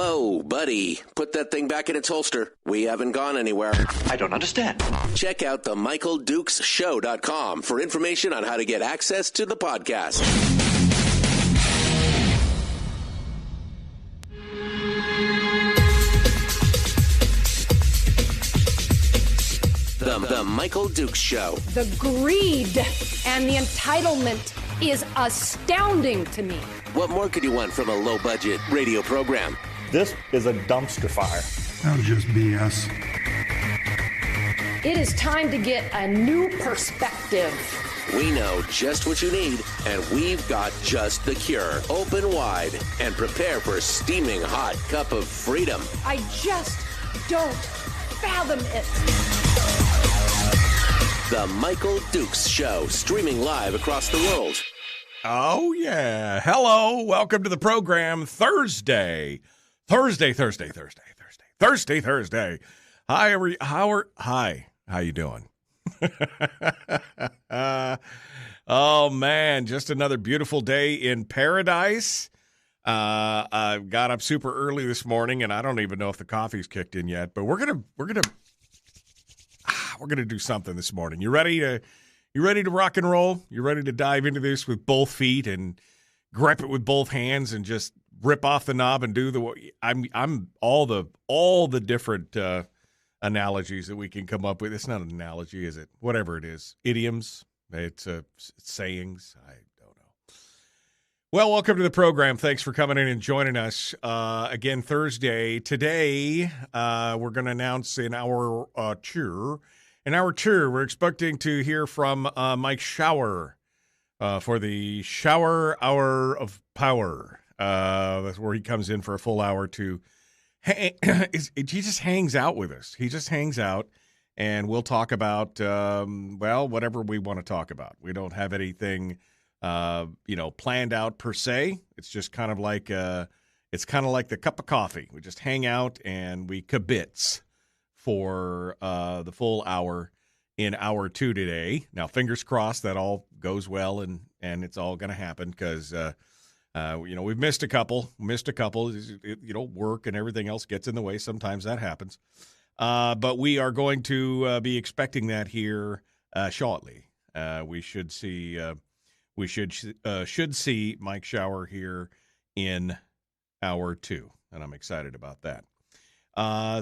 Whoa, buddy. Put that thing back in its holster. We haven't gone anywhere. I don't understand. Check out the MichaelDukesShow.com for information on how to get access to the podcast. The Michael Dukes Show. The greed and the entitlement is astounding to me. What more could you want from a low-budget radio program? This is a dumpster fire. That's just BS. It is time to get a new perspective. We know just what you need, and we've got just the cure. Open wide and prepare for a steaming hot cup of freedom. I just don't fathom it. The Michael Dukes Show, streaming live across the world. Oh, yeah. Hello. Welcome to the program. Thursday. Thursday. Hi, how you doing? Oh, man. Just another beautiful day in paradise. I got up super early this morning, and I don't even know if the coffee's kicked in yet, but we're gonna do something this morning. You ready to rock and roll? You ready to dive into this with both feet and grip it with both hands and just rip off the knob and do the? I'm all the different analogies that we can come up with. It's not an analogy, is it? Whatever it is, idioms. It's sayings. I don't know. Well, welcome to the program. Thanks for coming in and joining us again Thursday. Today, we're going to announce in our tour. In our tour, we're expecting to hear from Mike Shower for the Shower Hour of Power. That's where he comes in for a full hour to. He just hangs out with us. He just hangs out, and we'll talk about whatever we want to talk about. We don't have anything planned out per se. It's just kind of like the cup of coffee. We just hang out and we kibitz for the full hour in hour 2 today. Now, fingers crossed that all goes well and it's all going to happen because, we've missed a couple. Work and everything else gets in the way. Sometimes that happens. But we are going to be expecting that here shortly. We should see Mike Shower here in hour 2, and I'm excited about that.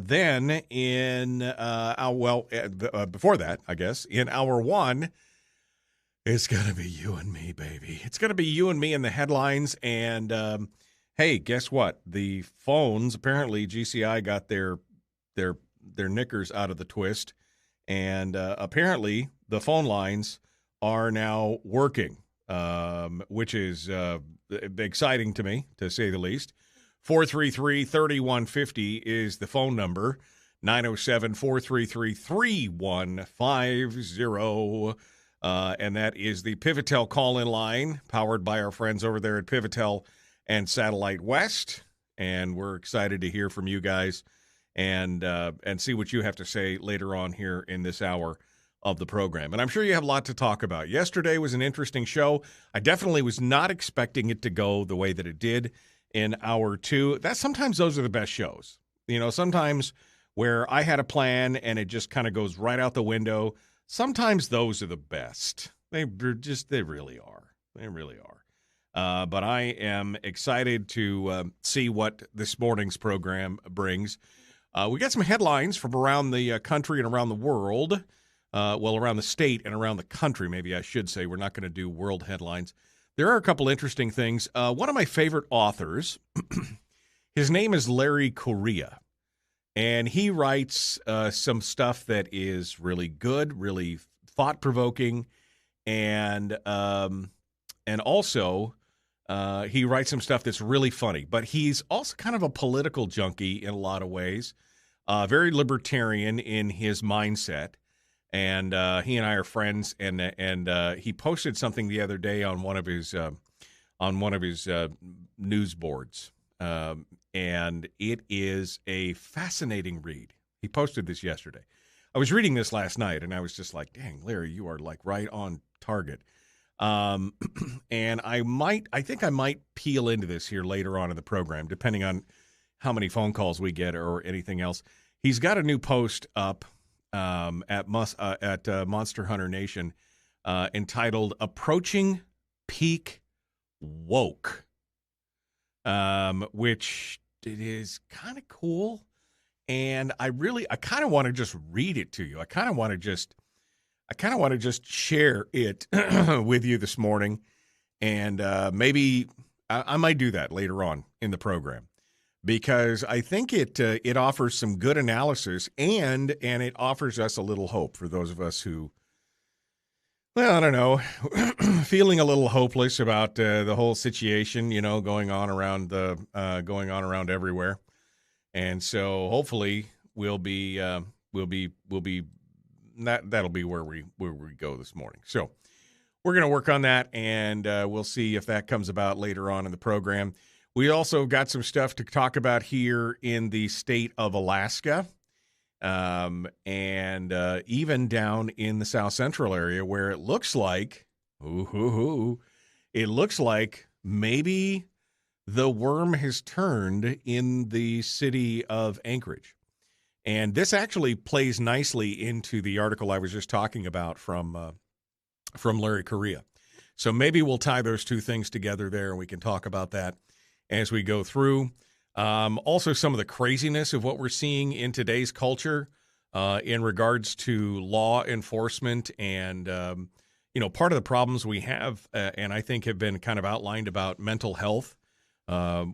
Then before that, I guess, in hour 1, it's going to be you and me, baby. It's going to be you and me in the headlines. And, hey, guess what? The phones, apparently GCI got their knickers out of the twist. And apparently the phone lines are now working, which is exciting to me, to say the least. 433-3150 is the phone number. 907-433-3150. And that is the Pivotel call-in line, powered by our friends over there at Pivotel and Satellite West. And we're excited to hear from you guys and see what you have to say later on here in this hour of the program. And I'm sure you have a lot to talk about. Yesterday was an interesting show. I definitely was not expecting it to go the way that it did in hour 2. Sometimes those are the best shows. Sometimes where I had a plan and it just kind of goes right out the window. Sometimes those are the best. They really are. They really are. But I am excited to see what this morning's program brings. We got some headlines from around the country and around the world. Around the state and around the country, maybe I should say. We're not going to do world headlines. There are a couple interesting things. One of my favorite authors, his name is Larry Correia, and he writes some stuff that is really good, really thought-provoking, and also he writes some stuff that's really funny. But he's also kind of a political junkie in a lot of ways, very libertarian in his mindset. And he and I are friends, and he posted something the other day on one of his news boards, and it is a fascinating read. He posted this yesterday. I was reading this last night, and I was just like, "Dang, Larry, you are like right on target." And I think I might peel into this here later on in the program, depending on how many phone calls we get or anything else. He's got a new post up at Monster Hunter Nation entitled "Approaching Peak Woke," which it is kind of cool, and I kind of want to just read it to you. I kind of want to just share it with you this morning, and maybe I might do that later on in the program, because I think it offers some good analysis, and it offers us a little hope for those of us who, well, I don't know, feeling a little hopeless about the whole situation, going on around everywhere, and so hopefully that'll be where we go this morning. So we're going to work on that, and we'll see if that comes about later on in the program. We also got some stuff to talk about here in the state of Alaska, and even down in the South Central area, where it looks like, maybe the worm has turned in the city of Anchorage. And this actually plays nicely into the article I was just talking about from Larry Correa. So maybe we'll tie those two things together there, and we can talk about that as we go through. Also, some of the craziness of what we're seeing in today's culture in regards to law enforcement and, part of the problems we have, and I think have been kind of outlined about mental health,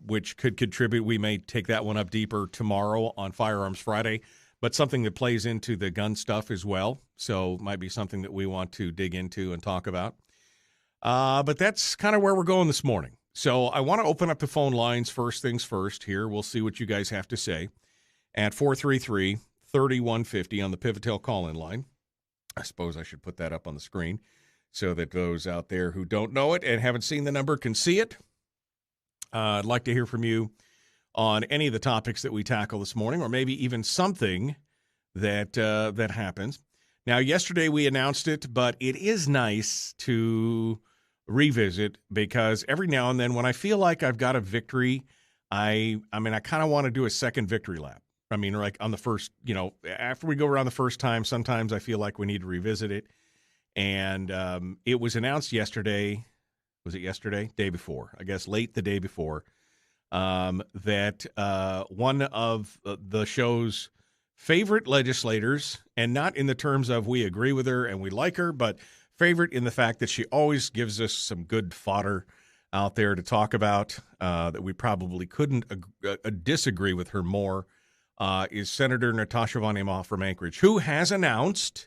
which could contribute. We may take that one up deeper tomorrow on Firearms Friday, but something that plays into the gun stuff as well. So might be something that we want to dig into and talk about. But that's kind of where we're going this morning. So I want to open up the phone lines first things first here. We'll see what you guys have to say at 433-3150 on the Pivotal call-in line. I suppose I should put that up on the screen so that those out there who don't know it and haven't seen the number can see it. I'd like to hear from you on any of the topics that we tackle this morning, or maybe even something that happens. Now, yesterday we announced it, but it is nice to revisit, because every now and then when I feel like I've got a victory, I kind of want to do a second victory lap. I mean, like on the first, after we go around the first time, sometimes I feel like we need to revisit it. And it was announced yesterday. Was it yesterday? Day before, I guess, late the day before, that one of the show's favorite legislators, and not in the terms of we agree with her and we like her, but favorite in the fact that she always gives us some good fodder out there to talk about, that we probably couldn't disagree with her more, is Senator Natasha von Imhoff from Anchorage, who has announced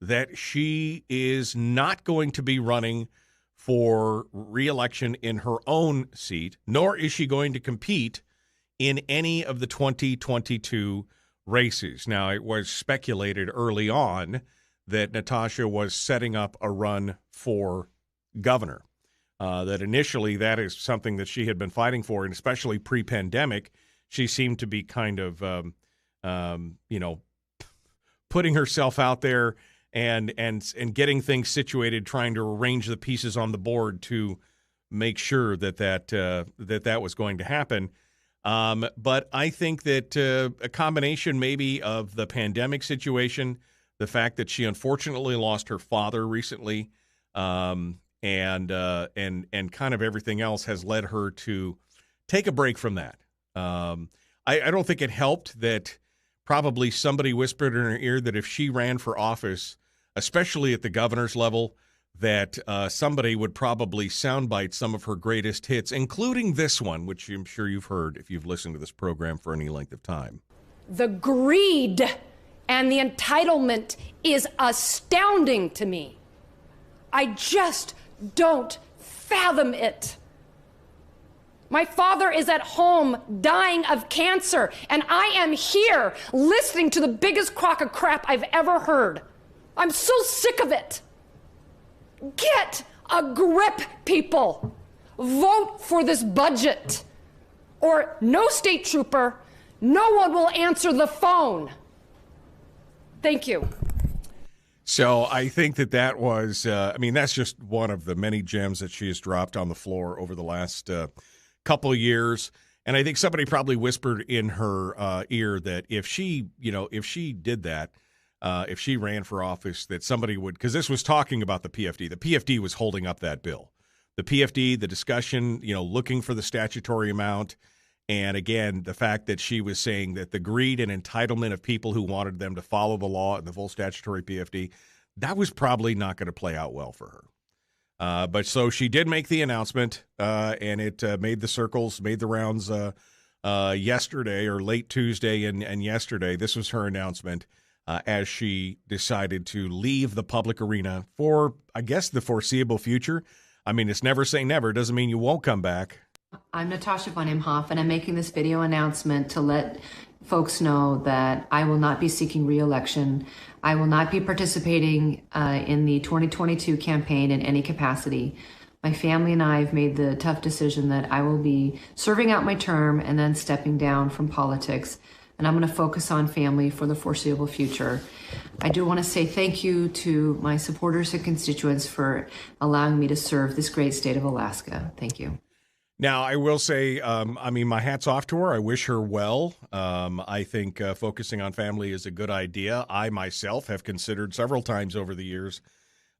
that she is not going to be running for re-election in her own seat, nor is she going to compete in any of the 2022 races. Now, it was speculated early on that Natasha was setting up a run for governor, that initially that is something that she had been fighting for, and especially pre-pandemic, she seemed to be kind of, putting herself out there and getting things situated, trying to arrange the pieces on the board to make sure that was going to happen. But I think that a combination maybe of the pandemic situation, the fact that she unfortunately lost her father recently, and kind of everything else has led her to take a break from that. I don't think it helped that probably somebody whispered in her ear that if she ran for office, especially at the governor's level, that somebody would probably soundbite some of her greatest hits, including this one, which I'm sure you've heard if you've listened to this program for any length of time. The greed and the entitlement is astounding to me. I just don't fathom it. My father is at home dying of cancer, and I am here listening to the biggest crock of crap I've ever heard. I'm so sick of it. Get a grip, people. Vote for this budget, or no state trooper, no one will answer the phone. Thank you. So I think that was, that's just one of the many gems that she has dropped on the floor over the last couple of years. And I think somebody probably whispered in her ear that if she did that, if she ran for office, that somebody would, because this was talking about the PFD. The PFD was holding up that bill. The PFD, the discussion, looking for the statutory amount. And again, the fact that she was saying that the greed and entitlement of people who wanted them to follow the law and the full statutory PFD, that was probably not going to play out well for her. But so she did make the announcement, and it made the circles, made the rounds yesterday or late Tuesday and yesterday. This was her announcement as she decided to leave the public arena for, I guess, the foreseeable future. I mean, it's never say never. It doesn't mean you won't come back. I'm Natasha von Imhoff, and I'm making this video announcement to let folks know that I will not be seeking re-election. I will not be participating in the 2022 campaign in any capacity. My family and I have made the tough decision that I will be serving out my term and then stepping down from politics. And I'm going to focus on family for the foreseeable future. I do want to say thank you to my supporters and constituents for allowing me to serve this great state of Alaska. Thank you. Now, I will say, my hat's off to her. I wish her well. I think focusing on family is a good idea. I myself have considered several times over the years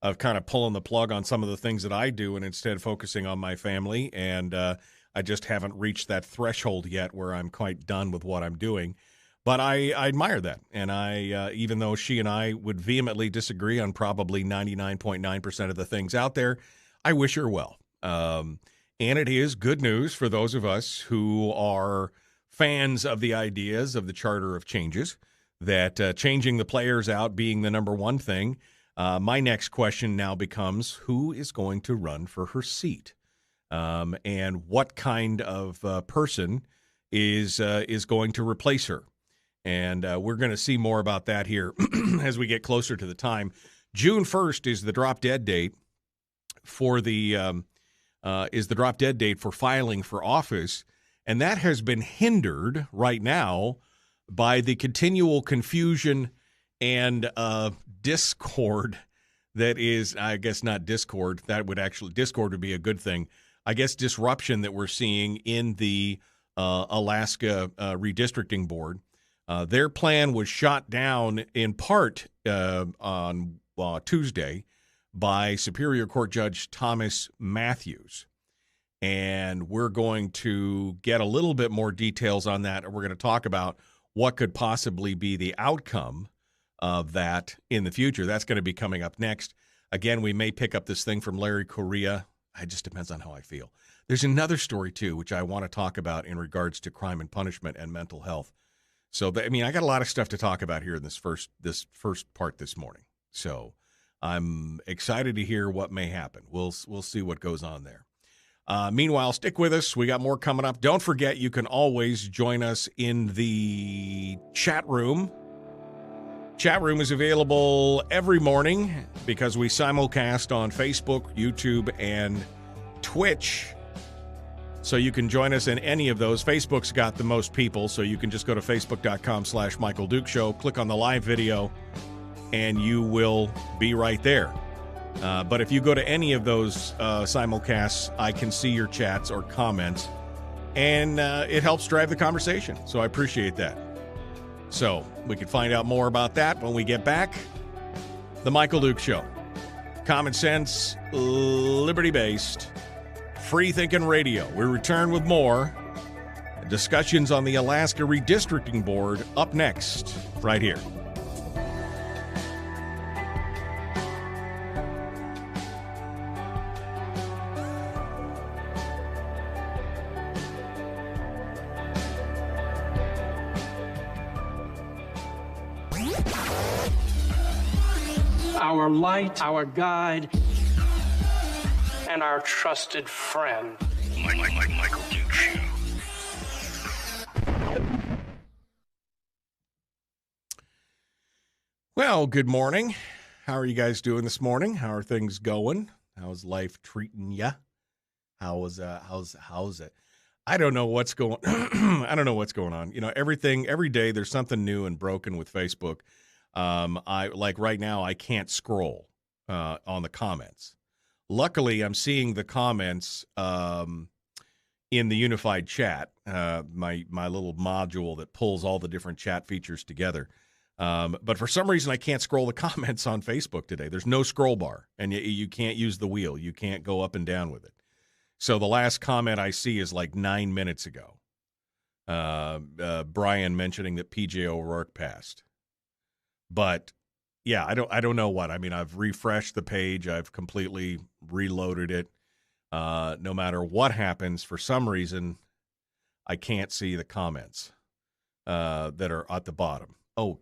of kind of pulling the plug on some of the things that I do and instead focusing on my family. And I just haven't reached that threshold yet where I'm quite done with what I'm doing. But I admire that. And I, even though she and I would vehemently disagree on probably 99.9% of the things out there, I wish her well. And it is good news for those of us who are fans of the ideas of the Charter of Changes, that changing the players out being the number one thing. My next question now becomes, who is going to run for her seat? And what kind of person is going to replace her? And we're going to see more about that here as we get closer to the time. June 1st is the drop dead date for for filing for office, and that has been hindered right now by the continual confusion and discord that is, I guess not discord, discord would be a good thing. I guess disruption that we're seeing in the Alaska redistricting board. Their plan was shot down in part on Tuesday by Superior Court Judge Thomas Matthews. And we're going to get a little bit more details on that. And we're going to talk about what could possibly be the outcome of that in the future. That's going to be coming up next. Again, we may pick up this thing from Larry Correa. It just depends on how I feel. There's another story, too, which I want to talk about in regards to crime and punishment and mental health. So, I got a lot of stuff to talk about here in this first part this morning. So I'm excited to hear what may happen. We'll see what goes on there. Meanwhile, stick with us. We got more coming up. Don't forget, you can always join us in the chat room. Chat room is available every morning because we simulcast on Facebook, YouTube, and Twitch. So you can join us in any of those. Facebook's got the most people, so you can just go to facebook.com/Michael Duke Show, click on the live video, and you will be right there. But if you go to any of those simulcasts, I can see your chats or comments, and it helps drive the conversation. So I appreciate that. So we can find out more about that when we get back. The Michael Duke Show. Common sense, liberty-based, free-thinking radio. We return with more discussions on the Alaska Redistricting Board up next, right here. Our light, our guide, and our trusted friend. Michael Duke Show. Well, good morning. How are you guys doing this morning? How are things going? How's life treating ya? How's it? I don't know what's going I don't know what's going on. Every day there's something new and broken with Facebook. Right now I can't scroll on the comments. Luckily, I'm seeing the comments in the unified chat, my little module that pulls all the different chat features together. But for some reason, I can't scroll the comments on Facebook today. There's no scroll bar, and you can't use the wheel. You can't go up and down with it. So the last comment I see is like 9 minutes ago. Brian mentioning that PJ O'Rourke passed. But yeah, I don't know what. I mean, I've refreshed the page. I've completely reloaded it. No matter what happens, for some reason, I can't see the comments that are at the bottom. Oh,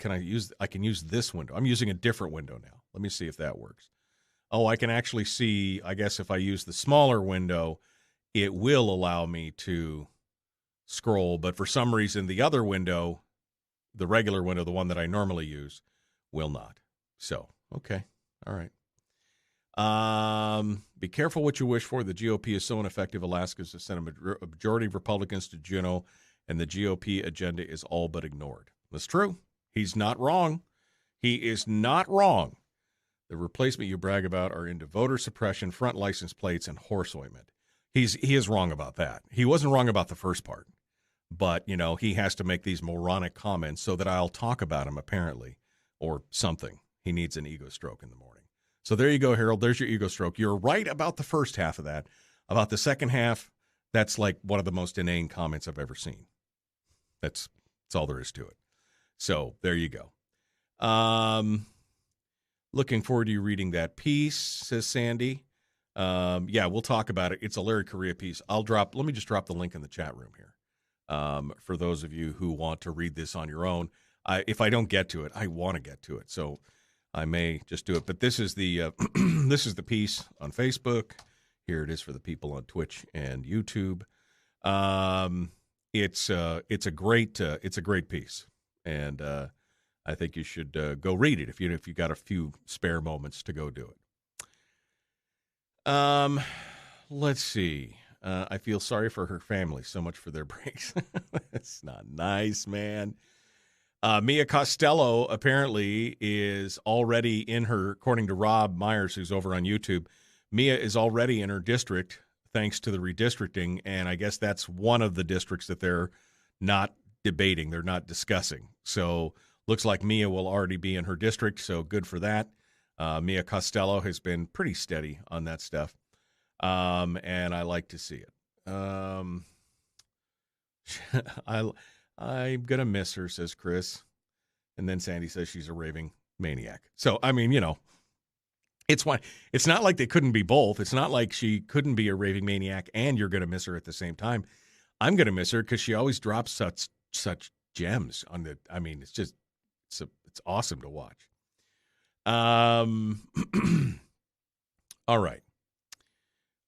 I can use this window. I'm using a different window now. Let me see if that works. Oh, I can actually see, I guess if I use the smaller window, it will allow me to scroll. But for some reason, the other window, the regular window, the one that I normally use, will not. So, okay. All right. Be careful what you wish for. The GOP is so ineffective. Alaska's to send a majority of Republicans to Juneau, and the GOP agenda is all but ignored. That's true. He's not wrong. He is not wrong. The replacement you brag about are into voter suppression, front license plates, and horse ointment. He is wrong about that. He wasn't wrong about the first part. But, he has to make these moronic comments so that I'll talk about him, apparently, or something. He needs an ego stroke in the morning. So there you go, Harold. There's your ego stroke. You're right about the first half of that. About the second half, that's like one of the most inane comments I've ever seen. That's all there is to it. So there you go. Looking forward to you reading that piece, says Sandy. Yeah, we'll talk about it. It's a Larry Correia piece. Let me just drop the link in the chat room here. For those of you who want to read this on your own. If I don't get to it, I want to get to it. So I may just do it. But this is the this is the piece on Facebook. Here it is for the people on Twitch and YouTube. It's a great piece, and I think you should go read it if you got a few spare moments to go do it. Let's see. I feel sorry for her family. So much for their breaks. It's not nice, man. Mia Costello apparently is already in her, according to Rob Myers, who's over on YouTube, Mia is already in her district thanks to the redistricting, and I guess that's one of the districts that they're not debating, they're not discussing. So looks like Mia will already be in her district, so good for that. Mia Costello has been pretty steady on that stuff, and I like to see it. I'm going to miss her, says Chris. And then Sandy says she's a raving maniac. So, I mean, it's not like they couldn't be both. It's not like she couldn't be a raving maniac and you're going to miss her at the same time. I'm going to miss her because she always drops such gems on the, I mean, it's awesome to watch. All right.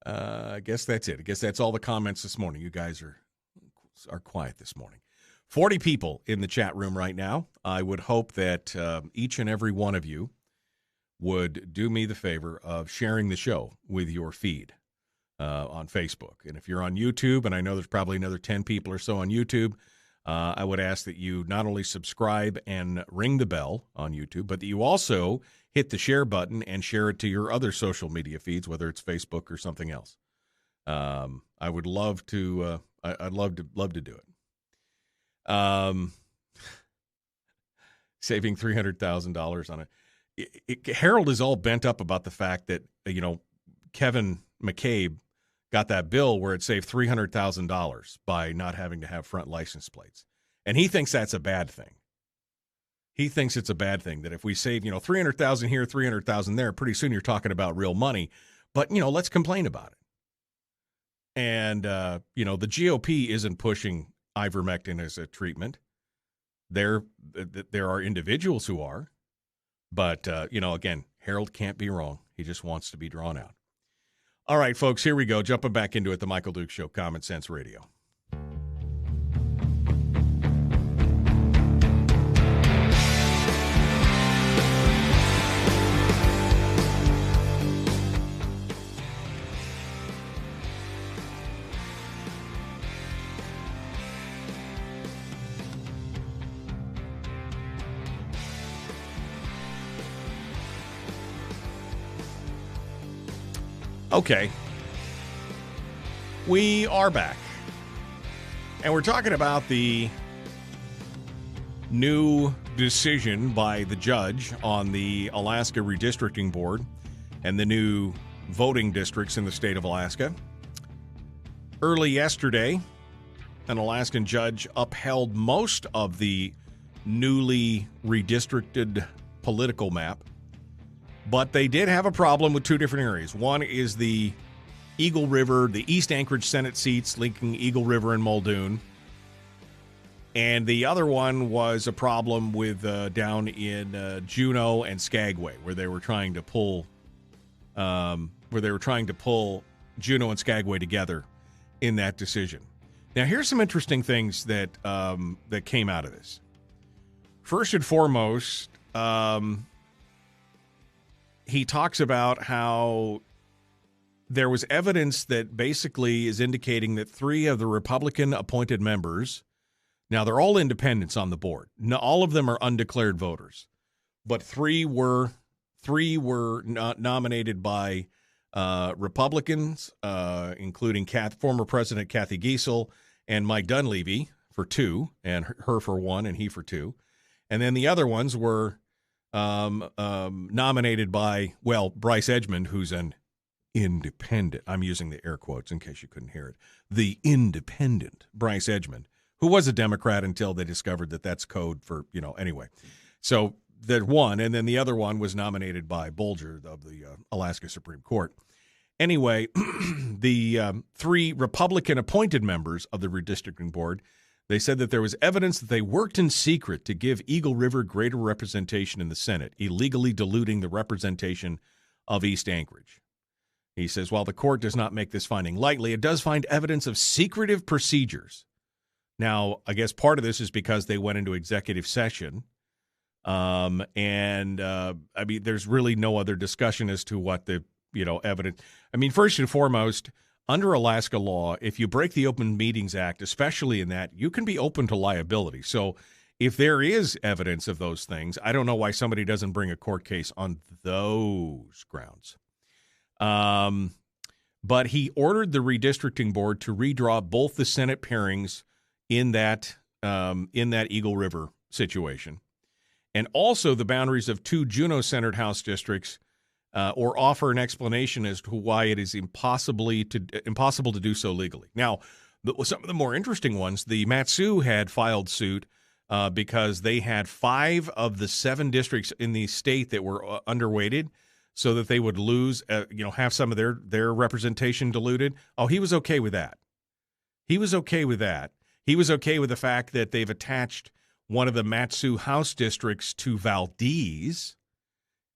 I guess that's it. I guess that's all the comments this morning. You guys are quiet this morning. 40 people in the chat room right now. I would hope that each and every one of you would do me the favor of sharing the show with your feed on Facebook. And if you're on YouTube, and I know there's probably another 10 people or so on YouTube, I would ask that you not only subscribe and ring the bell on YouTube, but that you also hit the share button and share it to your other social media feeds, whether it's Facebook or something else. I would love to. I'd love to do it. Saving $300,000 on it. Harold is all bent up about the fact that Kevin McCabe got that bill where it saved $300,000 by not having to have front license plates, and he thinks that's a bad thing. He thinks it's a bad thing that if we save $300,000 here, $300,000 there, pretty soon you're talking about real money. But let's complain about it. And the GOP isn't pushing ivermectin as a treatment. There are individuals who are, but again, Harold can't be wrong. He just wants to be drawn out. All right, folks, here we go. Jumping back into it, the Michael Duke Show, Common Sense Radio. Okay. We are back. And we're talking about the new decision by the judge on the Alaska Redistricting Board and the new voting districts in the state of Alaska. Early yesterday, an Alaskan judge upheld most of the newly redistricted political map, but they did have a problem with two different areas. One is the Eagle River, the East Anchorage Senate seats linking Eagle River and Muldoon. And the other one was a problem with down in Juneau and Skagway, where they were trying to pull Juneau and Skagway together in that decision. Now, here's some interesting things that that came out of this. First and foremost, he talks about how there was evidence that basically is indicating that 3 of the Republican-appointed members, now they're all independents on the board. Now, all of them are undeclared voters, but 3 were nominated by Republicans, including former President Kathy Giessel and Mike Dunleavy for 2, and her for 1, and he for 2. And then the other ones were nominated by, Bryce Edgmond, who's an independent. I'm using the air quotes in case you couldn't hear it. The independent Bryce Edgmond, who was a Democrat until they discovered that that's code for, anyway. So that one, and then the other one was nominated by Bolger of the Alaska Supreme Court. Anyway, the 3 Republican-appointed members of the redistricting board, they said that there was evidence that they worked in secret to give Eagle River greater representation in the Senate, illegally diluting the representation of East Anchorage. He says, while the court does not make this finding lightly, it does find evidence of secretive procedures. Now, I guess part of this is because they went into executive session, there's really no other discussion as to what the, evidence. First and foremost, under Alaska law, if you break the Open Meetings Act, especially in that, you can be open to liability. So if there is evidence of those things, I don't know why somebody doesn't bring a court case on those grounds. But he ordered the redistricting board to redraw both the Senate pairings in that Eagle River situation, and also the boundaries of 2 Juneau-centered House districts, or offer an explanation as to why it is impossible to do so legally. Now, some of the more interesting ones, the Mat-Su had filed suit because they had 5 of the 7 districts in the state that were underweighted, so that they would lose, have some of their representation diluted. Oh, he was okay with that. He was okay with that. He was okay with the fact that they've attached one of the Mat-Su House districts to Valdez,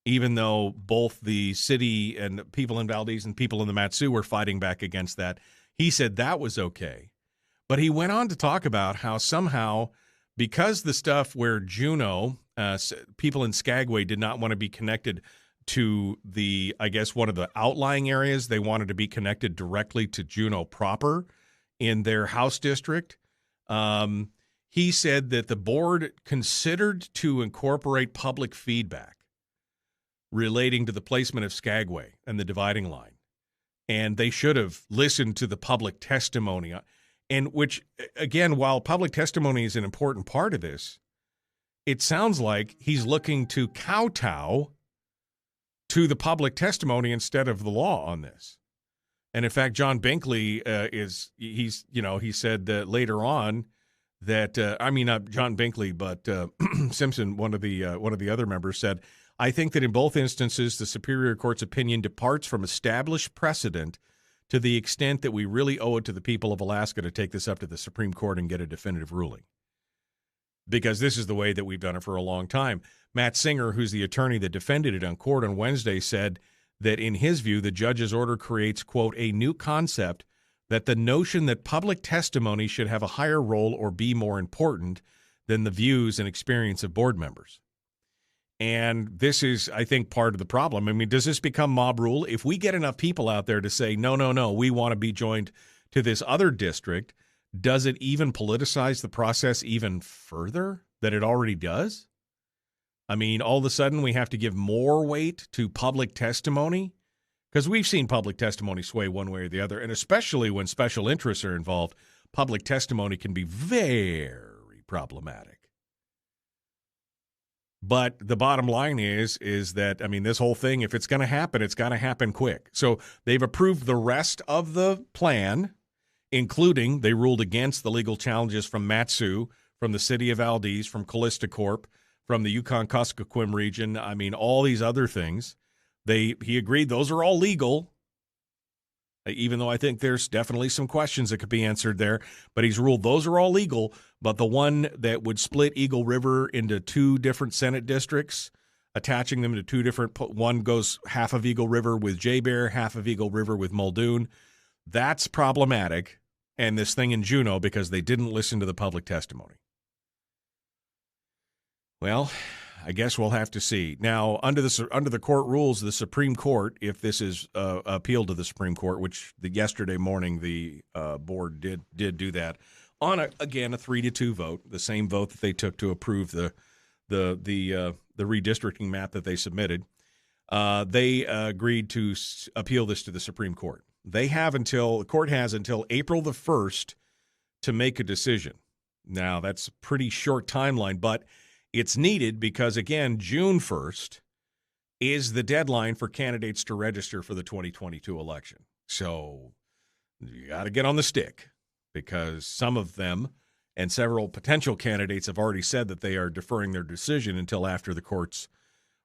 even though both the city and people in Valdez and people in the Mat-Su were fighting back against that. He said that was okay. But he went on to talk about how somehow, because the stuff where Juneau, people in Skagway did not want to be connected to the, I guess, one of the outlying areas, they wanted to be connected directly to Juneau proper in their House district. He said that the board considered to incorporate public feedback relating to the placement of Skagway and the dividing line. And they should have listened to the public testimony. And which, again, while public testimony is an important part of this, it sounds like he's looking to kowtow to the public testimony instead of the law on this. And in fact, John Binkley he said later on that not John Binkley, but Simpson, one of the other members, said, I think that in both instances, the Superior Court's opinion departs from established precedent to the extent that we really owe it to the people of Alaska to take this up to the Supreme Court and get a definitive ruling. Because this is the way that we've done it for a long time. Matt Singer, who's the attorney that defended it on court on Wednesday, said that in his view, the judge's order creates, quote, a new concept that the notion that public testimony should have a higher role or be more important than the views and experience of board members. And this is, I think, part of the problem. I mean, does this become mob rule? If we get enough people out there to say, no, we want to be joined to this other district, does it even politicize the process even further than it already does? I mean, all of a sudden we have to give more weight to public testimony? Because we've seen public testimony sway one way or the other, and especially when special interests are involved, public testimony can be very problematic. But the bottom line is that, I mean, this whole thing, if it's going to happen, it's got to happen quick. So they've approved the rest of the plan, including they ruled against the legal challenges from Matsu, from the city of Valdez, from Callista Corp., from the Yukon-Kuskokwim region. I mean, all these other things. He agreed those are all legal, even though I think there's definitely some questions that could be answered there. But he's ruled those are all legal. But the one that would split Eagle River into two different Senate districts, attaching them to two different, one goes half of Eagle River with Jay-Bear, half of Eagle River with Muldoon. That's problematic. And this thing in Juneau, because they didn't listen to the public testimony. Well, I guess we'll have to see. Now, under the court rules, the Supreme Court, if this is appealed to the Supreme Court, which yesterday morning the board did do that, on a 3-2 vote, the same vote that they took to approve the redistricting map that they submitted, they agreed to appeal this to the Supreme Court. The court has until April the 1st to make a decision. Now, that's a pretty short timeline, but it's needed because, again, June 1st is the deadline for candidates to register for the 2022 election. So you got to get on the stick because some of them and several potential candidates have already said that they are deferring their decision until after the court's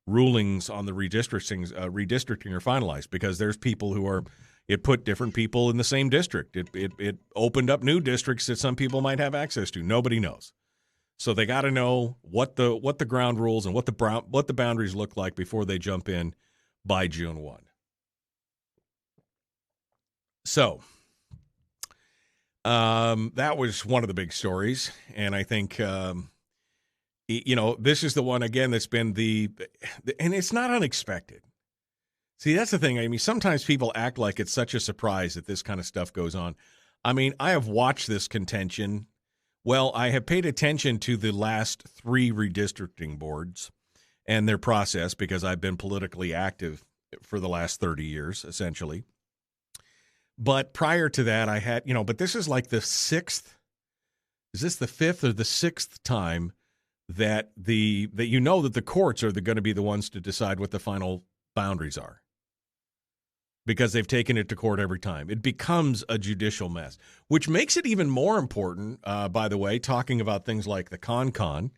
rulings on the redistricting are finalized, because there's people who are – it put different people in the same district. It opened up new districts that some people might have access to. Nobody knows. So they got to know what the ground rules and what the boundaries look like before they jump in by June 1. So that was one of the big stories, and I think this is the one again that's been and it's not unexpected. See, that's the thing. I mean, sometimes people act like it's such a surprise that this kind of stuff goes on. I mean, I have watched this contention. Well, I have paid attention to the last 3 redistricting boards and their process because I've been politically active for the last 30 years, essentially. But prior to that, I had, but this is like the 6th. Is this the 5th or the 6th time that that the courts are going to be the ones to decide what the final boundaries are? Because they've taken it to court every time. It becomes a judicial mess, which makes it even more important, by the way, talking about things like the CON,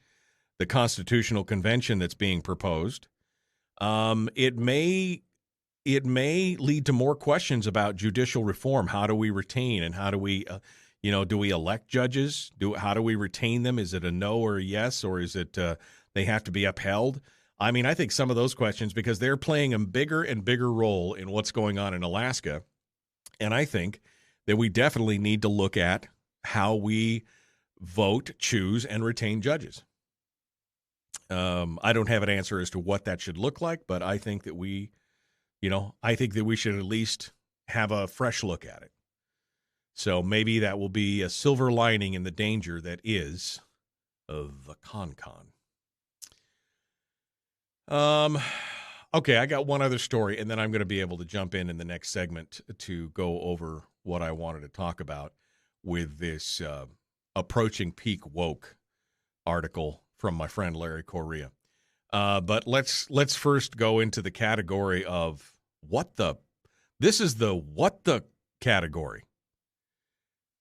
the Constitutional Convention that's being proposed. It may lead to more questions about judicial reform. How do we retain and how do we, do we elect judges? How do we retain them? Is it a no or a yes, or is it they have to be upheld? I mean, I think some of those questions, because they're playing a bigger and bigger role in what's going on in Alaska. And I think that we definitely need to look at how we vote, choose, and retain judges. I don't have an answer as to what that should look like, but I think that we should at least have a fresh look at it. So maybe that will be a silver lining in the danger that is the CON. Okay, I got one other story, and then I'm going to be able to jump in the next segment to go over what I wanted to talk about with this approaching peak woke article from my friend Larry Correa. But let's first go into the category of what the category.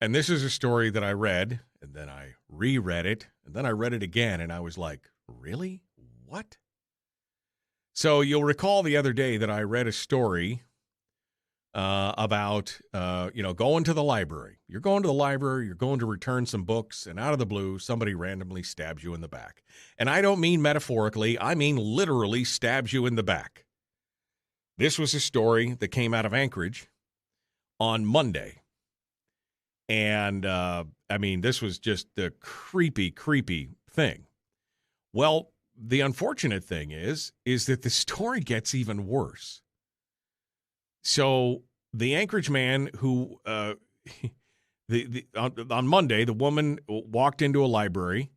And this is a story that I read, and then I reread it, and then I read it again, and I was like, really? What? So you'll recall the other day that I read a story about, going to the library. You're going to the library, you're going to return some books, and out of the blue, somebody randomly stabs you in the back. And I don't mean metaphorically, I mean literally stabs you in the back. This was a story that came out of Anchorage on Monday. And, this was just the creepy thing. Well, the unfortunate thing is that the story gets even worse. So the Anchorage man who, on Monday, the woman walked into a library,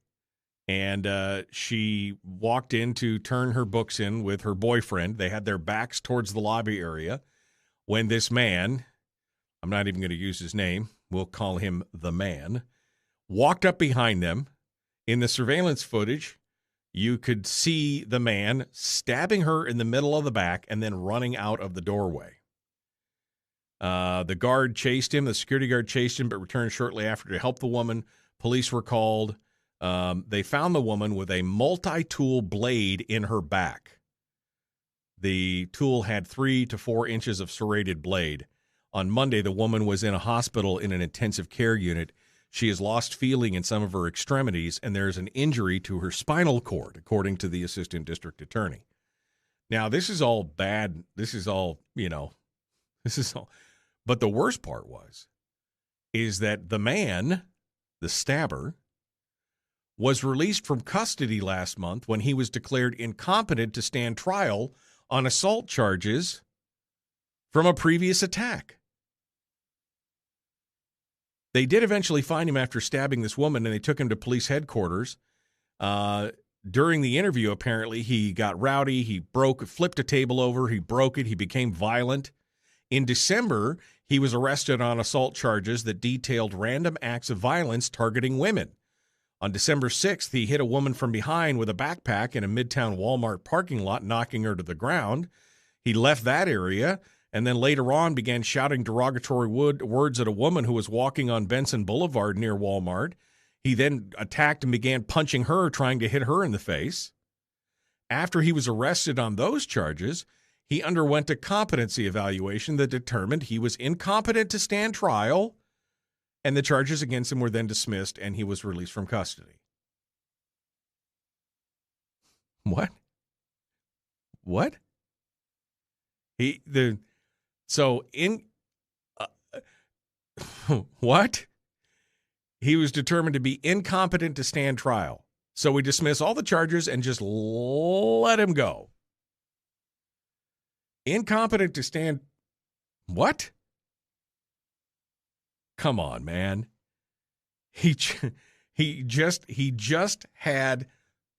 and she walked in to turn her books in with her boyfriend. They had their backs towards the lobby area when this man, I'm not even going to use his name, we'll call him the man, walked up behind them. In the surveillance footage, you could see the man stabbing her in the middle of the back and then running out of the doorway. The guard chased him. The security guard chased him, but returned shortly after to help the woman. Police were called. They found the woman with a multi-tool blade in her back. The tool had 3 to 4 inches of serrated blade. On Monday, the woman was in a hospital in an intensive care unit. She has lost feeling in some of her extremities, and there's an injury to her spinal cord, according to the assistant district attorney. Now, this is all bad. This is all. But the worst part is that the man, the stabber, was released from custody last month when he was declared incompetent to stand trial on assault charges from a previous attack. They did eventually find him after stabbing this woman, and they took him to police headquarters. During the interview, apparently, he got rowdy. He flipped a table over. He broke it. He became violent. In December, he was arrested on assault charges that detailed random acts of violence targeting women. On December 6th, he hit a woman from behind with a backpack in a Midtown Walmart parking lot, knocking her to the ground. He left that area and then later on began shouting derogatory words at a woman who was walking on Benson Boulevard near Walmart. He then attacked and began punching her, trying to hit her in the face. After he was arrested on those charges, he underwent a competency evaluation that determined he was incompetent to stand trial, and the charges against him were then dismissed, and he was released from custody. What? What? What? He was determined to be incompetent to stand trial. So we dismiss all the charges and just let him go. Incompetent to stand. What? Come on, man. He just had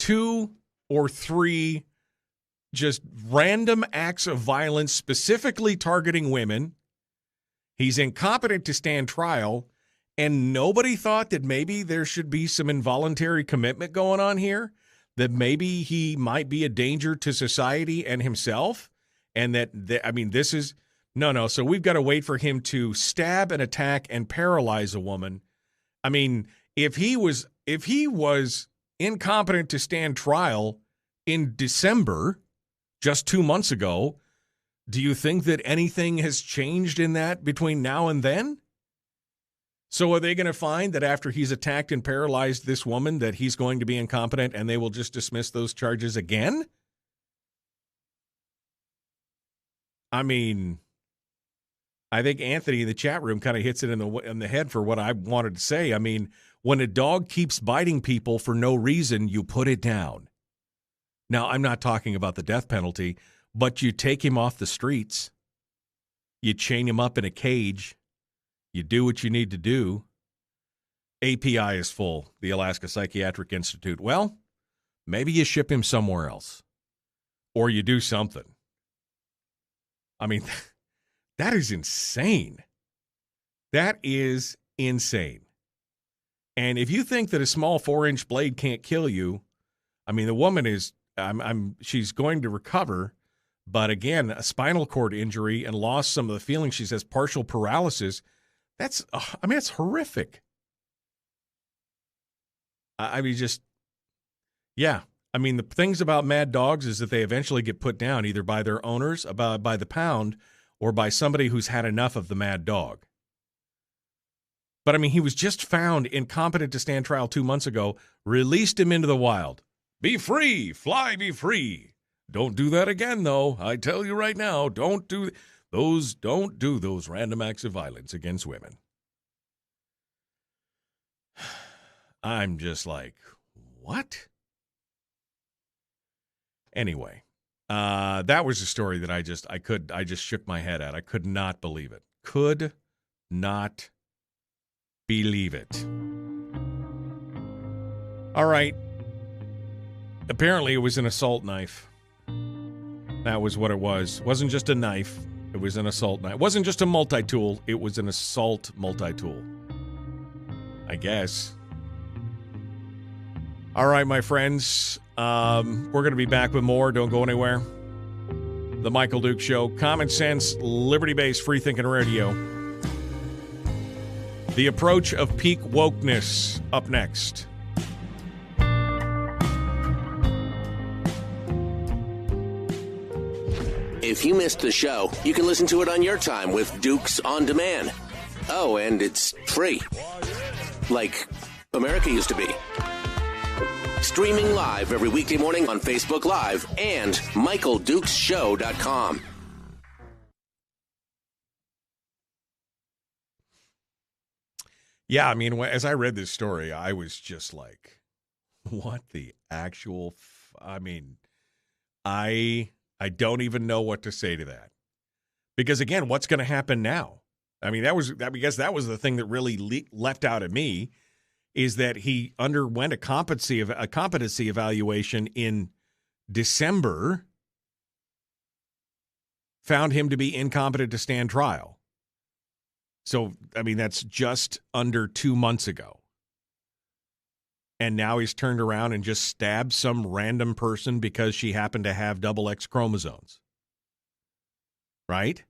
2 or 3 just random acts of violence specifically targeting women. He's incompetent to stand trial, and nobody thought that maybe there should be some involuntary commitment going on here, that maybe he might be a danger to society and himself, and this is no. So we've got to wait for him to stab and attack and paralyze a woman. I mean, if he was incompetent to stand trial in December, just 2 months ago, do you think that anything has changed in that between now and then? So are they going to find that after he's attacked and paralyzed this woman that he's going to be incompetent and they will just dismiss those charges again? I mean, I think Anthony in the chat room kind of hits it in the head for what I wanted to say. I mean, when a dog keeps biting people for no reason, you put it down. Now, I'm not talking about the death penalty, but you take him off the streets. You chain him up in a cage. You do what you need to do. API is full, the Alaska Psychiatric Institute. Well, maybe you ship him somewhere else. Or you do something. I mean, that is insane. That is insane. And if you think that a small 4-inch blade can't kill you, I mean, the woman is, she's going to recover. But again, a spinal cord injury and lost some of the feeling. She says partial paralysis. That's horrific. I mean, the things about mad dogs is that they eventually get put down either by their owners, by the pound, or by somebody who's had enough of the mad dog. But I mean, he was just found incompetent to stand trial 2 months ago, released him into the wild. Be free, fly, be free. Don't do that again, though. I tell you right now, don't do those random acts of violence against women. I'm just like, what? Anyway, that was a story that I just shook my head at. I could not believe it. Could not believe it. All right. Apparently, it was an assault knife. That was what it was. It wasn't just a knife. It was an assault knife. It wasn't just a multi-tool. It was an assault multi-tool. I guess. All right, my friends. We're going to be back with more. Don't go anywhere. The Michael Duke Show. Common sense, liberty-based, free-thinking radio. The approach of peak wokeness up next. If you missed the show, you can listen to it on your time with Dukes On Demand. Oh, and it's free. Like America used to be. Streaming live every weekday morning on Facebook Live and MichaelDukesShow.com. Yeah, I mean, as I read this story, I was just like, what the actual... I mean, I don't even know what to say to that. Because, again, what's going to happen now? I mean, that was the thing that really leapt out at me, is that he underwent a competency evaluation in December, found him to be incompetent to stand trial. So, I mean, that's just under 2 months ago. And now he's turned around and just stabbed some random person because she happened to have double X chromosomes. Right?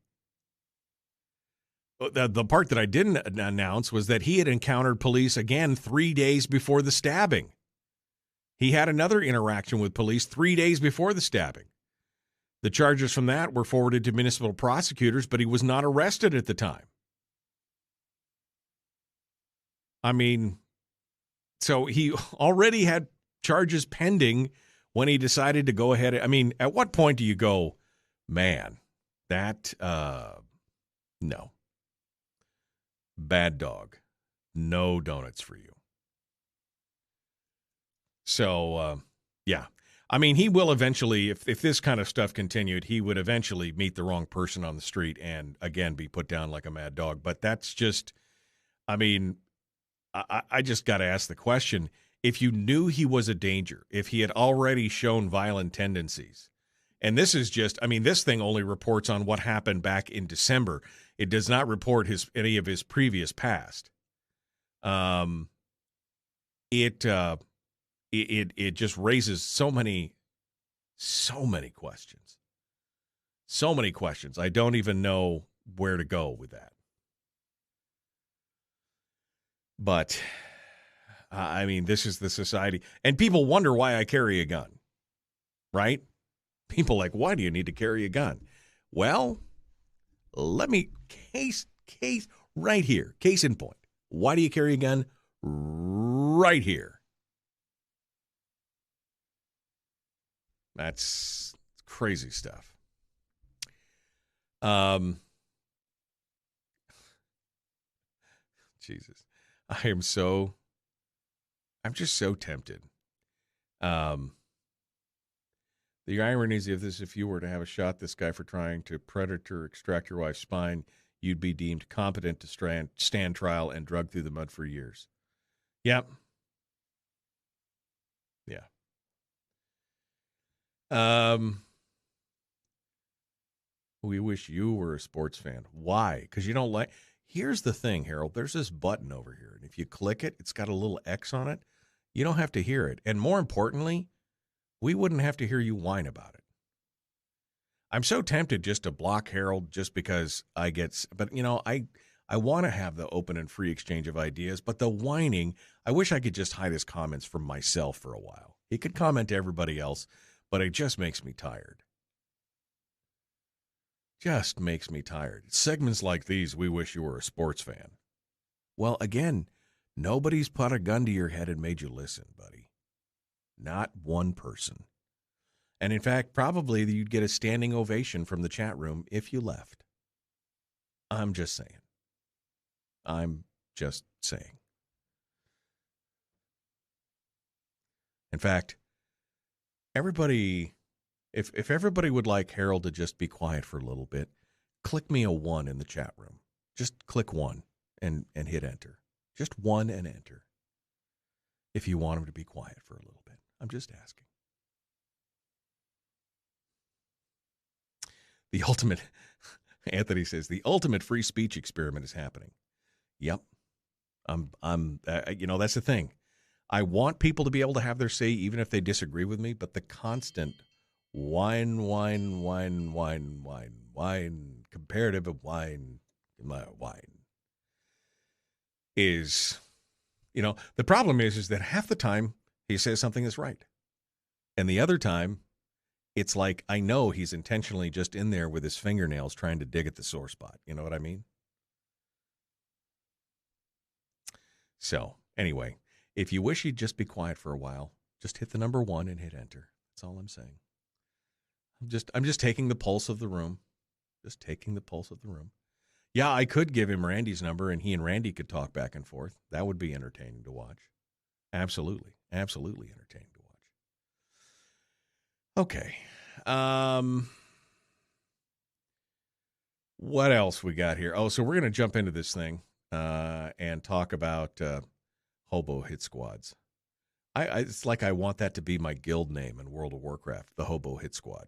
The part that I didn't announce was that he had encountered police again 3 days before the stabbing. He had another interaction with police 3 days before the stabbing. The charges from that were forwarded to municipal prosecutors, but he was not arrested at the time. I mean, so he already had charges pending when he decided to go ahead. I mean, at what point do you go, man, that, no. Bad dog. No donuts for you. So, yeah. I mean, he will eventually, if this kind of stuff continued, he would eventually meet the wrong person on the street and, again, be put down like a mad dog. But that's just, I mean, I just got to ask the question, if you knew he was a danger, if he had already shown violent tendencies, and this is just, I mean, this thing only reports on what happened back in December. It does not report any of his previous past. It just raises so many questions. So many questions. I don't even know where to go with that. But, I mean, this is the society. And people wonder why I carry a gun, right? People like, why do you need to carry a gun? Well, let me, case right here, case in point. Why do you carry a gun? Right here. That's crazy stuff. Jesus. I'm just so tempted. The irony is if you were to have a shot this guy for trying to predator extract your wife's spine, you'd be deemed competent to stand trial and drug through the mud for years. Yep. Yeah. We wish you were a sports fan. Why? Because you don't like... Here's the thing, Harold. There's this button over here, and if you click it, it's got a little X on it. You don't have to hear it. And more importantly, we wouldn't have to hear you whine about it. I'm so tempted just to block Harold just because I get... But, you know, I want to have the open and free exchange of ideas, but the whining, I wish I could just hide his comments from myself for a while. He could comment to everybody else, but it just makes me tired. Just makes me tired. Segments like these, we wish you were a sports fan. Well, again, nobody's put a gun to your head and made you listen, buddy. Not one person. And in fact, probably you'd get a standing ovation from the chat room if you left. I'm just saying. In fact, everybody... If everybody would like Harold to just be quiet for a little bit, click me a 1 in the chat room. Just click 1 and hit enter. Just 1 and enter. If you want him to be quiet for a little bit. I'm just asking. The ultimate, Anthony says, the ultimate free speech experiment is happening. Yep. That's the thing. I want people to be able to have their say, even if they disagree with me. But the constant whine, comparative of whine is, the problem is that half the time he says something is right, and the other time it's like I know he's intentionally just in there with his fingernails trying to dig at the sore spot. You know what I mean? So, anyway, if you wish he'd just be quiet for a while, just hit the number 1 and hit enter. That's all I'm saying. I'm just taking the pulse of the room. Just taking the pulse of the room. Yeah, I could give him Randy's number and he and Randy could talk back and forth. That would be entertaining to watch. Absolutely. Absolutely entertaining to watch. Okay. What else we got here? Oh, so we're going to jump into this thing and talk about hobo hit squads. It's like I want that to be my guild name in World of Warcraft, the Hobo Hit Squad.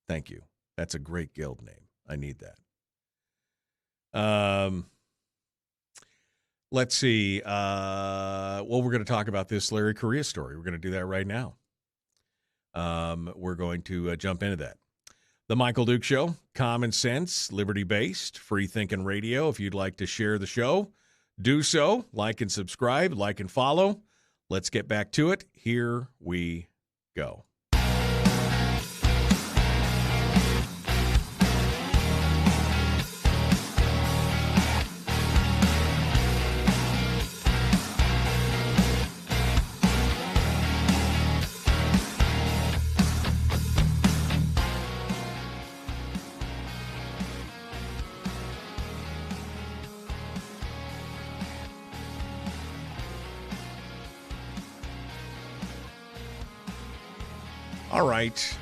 Thank you. That's a great guild name. I need that. Let's see. We're going to talk about this Larry Correa story. We're going to do that right now. We're going to jump into that. The Michael Duke Show, common sense, liberty-based, free-thinking radio. If you'd like to share the show, do so. Like and subscribe, like and follow. Let's get back to it. Here we go. All right.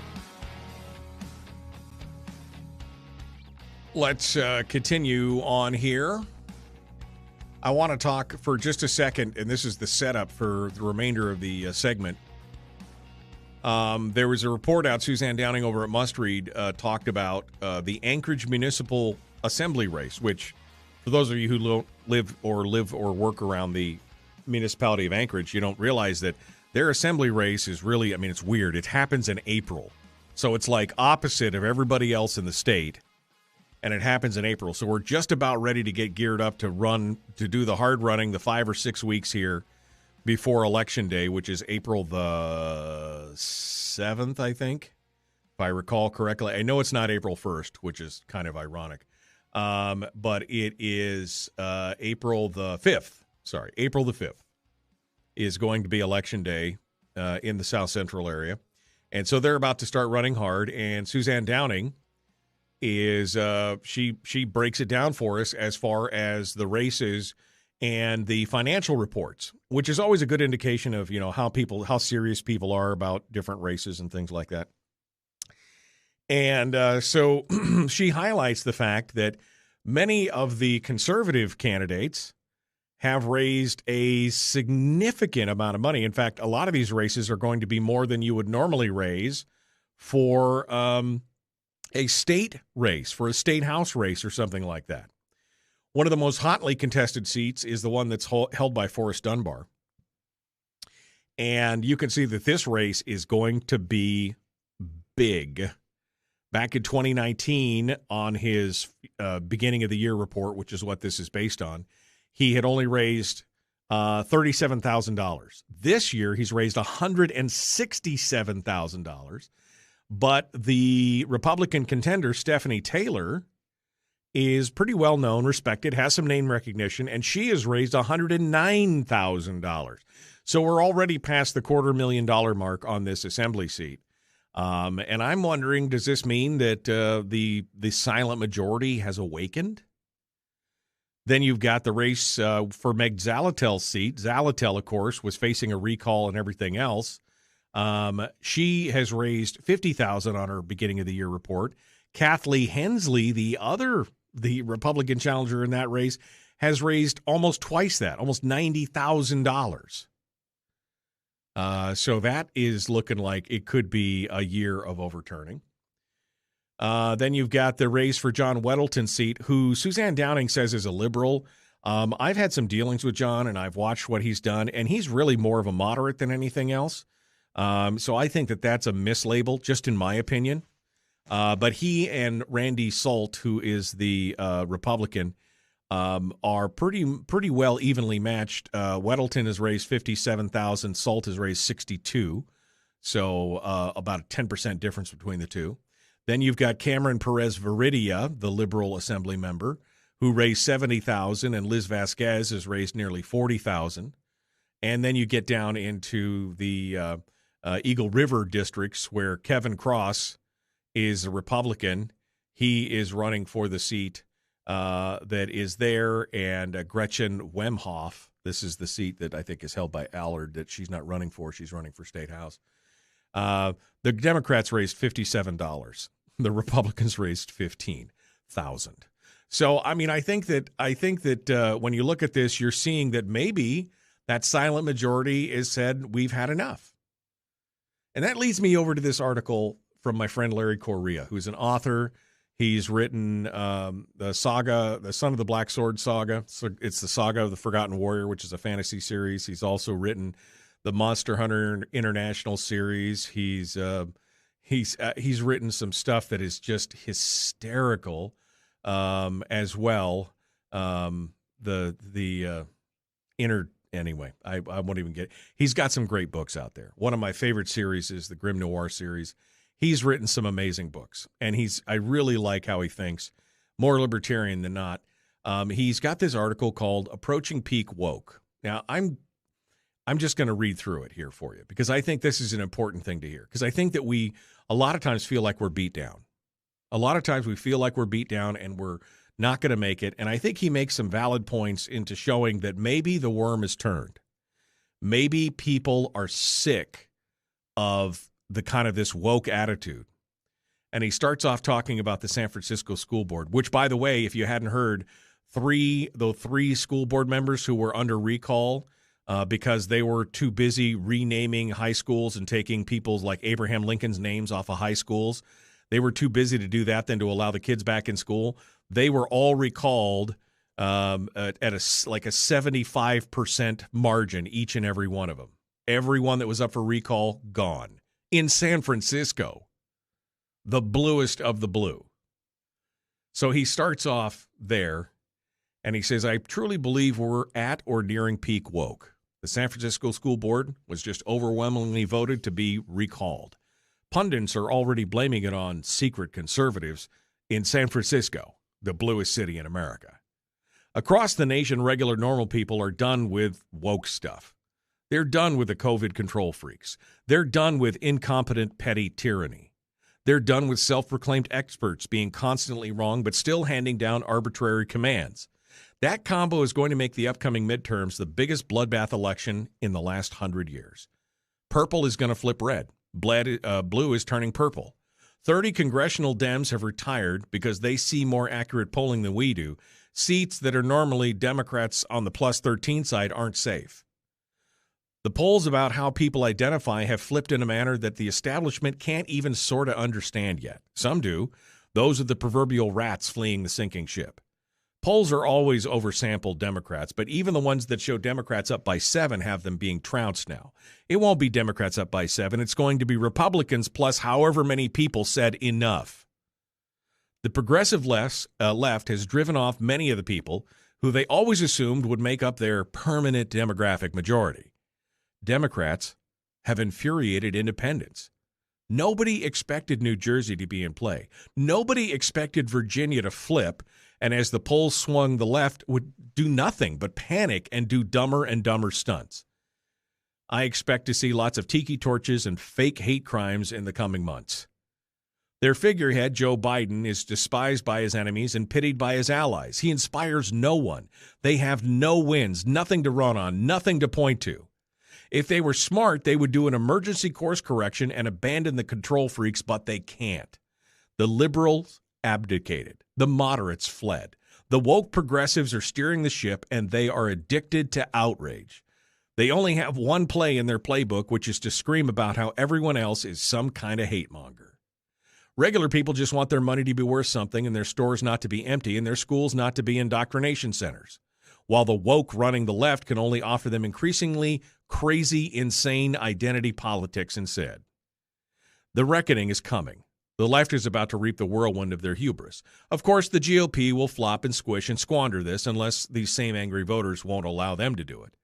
Let's continue on here. I want to talk for just a second, and this is the setup for the remainder of the segment. There was a report out, Suzanne Downing over at Must Read talked about the Anchorage Municipal Assembly race, which, for those of you who don't live or work around the municipality of Anchorage, you don't realize that their assembly race is really, it's weird. It happens in April. So it's like opposite of everybody else in the state. And it happens in April. So we're just about ready to get geared up to do the hard running, the 5 or 6 weeks here before Election Day, which is April the 7th, I think, if I recall correctly. I know it's not April 1st, which is kind of ironic. But it is April the 5th. Sorry, April the 5th. Is going to be Election Day in the South Central area. And so they're about to start running hard. And Suzanne Downing is, she breaks it down for us as far as the races and the financial reports, which is always a good indication of, how serious people are about different races and things like that. And so she highlights the fact that many of the conservative candidates have raised a significant amount of money. In fact, a lot of these races are going to be more than you would normally raise for a state race, for a state house race or something like that. One of the most hotly contested seats is the one that's held by Forrest Dunbar. And you can see that this race is going to be big. Back in 2019, on his beginning of the year report, which is what this is based on, he had only raised $37,000. This year, he's raised $167,000. But the Republican contender, Stephanie Taylor, is pretty well known, respected, has some name recognition, and she has raised $109,000. So we're already past the $250,000 mark on this assembly seat. And I'm wondering, does this mean that the silent majority has awakened? Then you've got the race for Meg Zalatel's seat. Zalatel, of course, was facing a recall and everything else. She has raised $50,000 on her beginning of the year report. Kathleen Hensley, the Republican challenger in that race, has raised almost twice that, almost $90,000. So that is looking like it could be a year of overturning. Then you've got the race for John Weddleton's seat, who Suzanne Downing says is a liberal. I've had some dealings with John, and I've watched what he's done, and he's really more of a moderate than anything else. So I think that that's a mislabel, just in my opinion. But he and Randy Salt, who is the Republican, are pretty well evenly matched. Weddleton has raised 57,000. Salt has raised 62. So about a 10% difference between the two. Then you've got Cameron Perez Viridia, the Liberal Assembly member, who raised 70,000, and Liz Vasquez has raised nearly 40,000. And then you get down into the Eagle River districts where Kevin Cross is a Republican. He is running for the seat that is there, and Gretchen Wemhoff, this is the seat that I think is held by Allard that she's not running for. She's running for State House. The Democrats raised $57. The Republicans raised $15,000. So, I mean, I think that when you look at this, you're seeing that maybe that silent majority is said, we've had enough. And that leads me over to this article from my friend Larry Correa, who's an author. He's written the saga, the Son of the Black Sword saga. So it's the saga of the Forgotten Warrior, which is a fantasy series. He's also written the Monster Hunter International series. He's written some stuff that is just hysterical as well. Anyway, I won't even get it. He's got some great books out there. One of my favorite series is the Grim Noir series. He's written some amazing books, and I really like how he thinks, more libertarian than not. He's got this article called Approaching Peak Woke. Now, I'm just going to read through it here for you because I think this is an important thing to hear, because I think that we a lot of times feel like we're beat down. A lot of times we feel like we're beat down and we're not going to make it, and I think he makes some valid points into showing that maybe the worm is turned. Maybe people are sick of the kind of this woke attitude. And he starts off talking about the San Francisco School Board, which, by the way, if you hadn't heard, the three school board members who were under recall because they were too busy renaming high schools and taking people's like Abraham Lincoln's names off of high schools. They were too busy to do that than to allow the kids back in school. They were all recalled at a 75% margin, each and every one of them. Everyone that was up for recall, gone. In San Francisco, the bluest of the blue. So he starts off there, and he says, I truly believe we're at or nearing peak woke. The San Francisco School Board was just overwhelmingly voted to be recalled. Pundits are already blaming it on secret conservatives in San Francisco, the bluest city in America. Across the nation, regular normal people are done with woke stuff. They're done with the COVID control freaks. They're done with incompetent, petty tyranny. They're done with self-proclaimed experts being constantly wrong but still handing down arbitrary commands. That combo is going to make the upcoming midterms the biggest bloodbath election in the last 100 years. Purple is going to flip red. Blue is turning purple. 30 congressional Dems have retired because they see more accurate polling than we do. Seats that are normally Democrats on the plus 13 side aren't safe. The polls about how people identify have flipped in a manner that the establishment can't even sort of understand yet. Some do. Those are the proverbial rats fleeing the sinking ship. Polls are always oversampled Democrats, but even the ones that show Democrats up by 7 have them being trounced now. It won't be Democrats up by 7. It's going to be Republicans plus however many people said enough. The progressive left has driven off many of the people who they always assumed would make up their permanent demographic majority. Democrats have infuriated independents. Nobody expected New Jersey to be in play. Nobody expected Virginia to flip, and as the polls swung, the left would do nothing but panic and do dumber and dumber stunts. I expect to see lots of tiki torches and fake hate crimes in the coming months. Their figurehead, Joe Biden, is despised by his enemies and pitied by his allies. He inspires no one. They have no wins, nothing to run on, nothing to point to. If they were smart, they would do an emergency course correction and abandon the control freaks, but they can't. The liberals abdicated. The moderates fled. The woke progressives are steering the ship, and they are addicted to outrage. They only have one play in their playbook, which is to scream about how everyone else is some kind of hate monger. Regular people just want their money to be worth something and their stores not to be empty and their schools not to be indoctrination centers. while the woke running the left can only offer them increasingly crazy, insane identity politics instead. The reckoning is coming. The left is about to reap the whirlwind of their hubris. Of course, the GOP will flop and squish and squander this unless these same angry voters won't allow them to do it.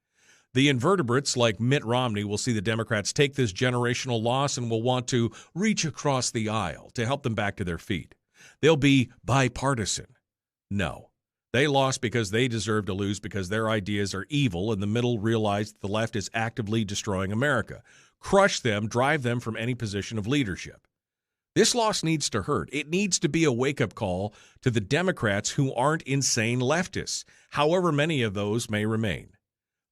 The invertebrates like Mitt Romney will see the Democrats take this generational loss and will want to reach across the aisle to help them back to their feet. They'll be bipartisan. No. They lost because they deserve to lose because their ideas are evil and the middle realized that the left is actively destroying America. Crush them, drive them from any position of leadership. This loss needs to hurt. It needs to be a wake-up call to the Democrats who aren't insane leftists, however many of those may remain.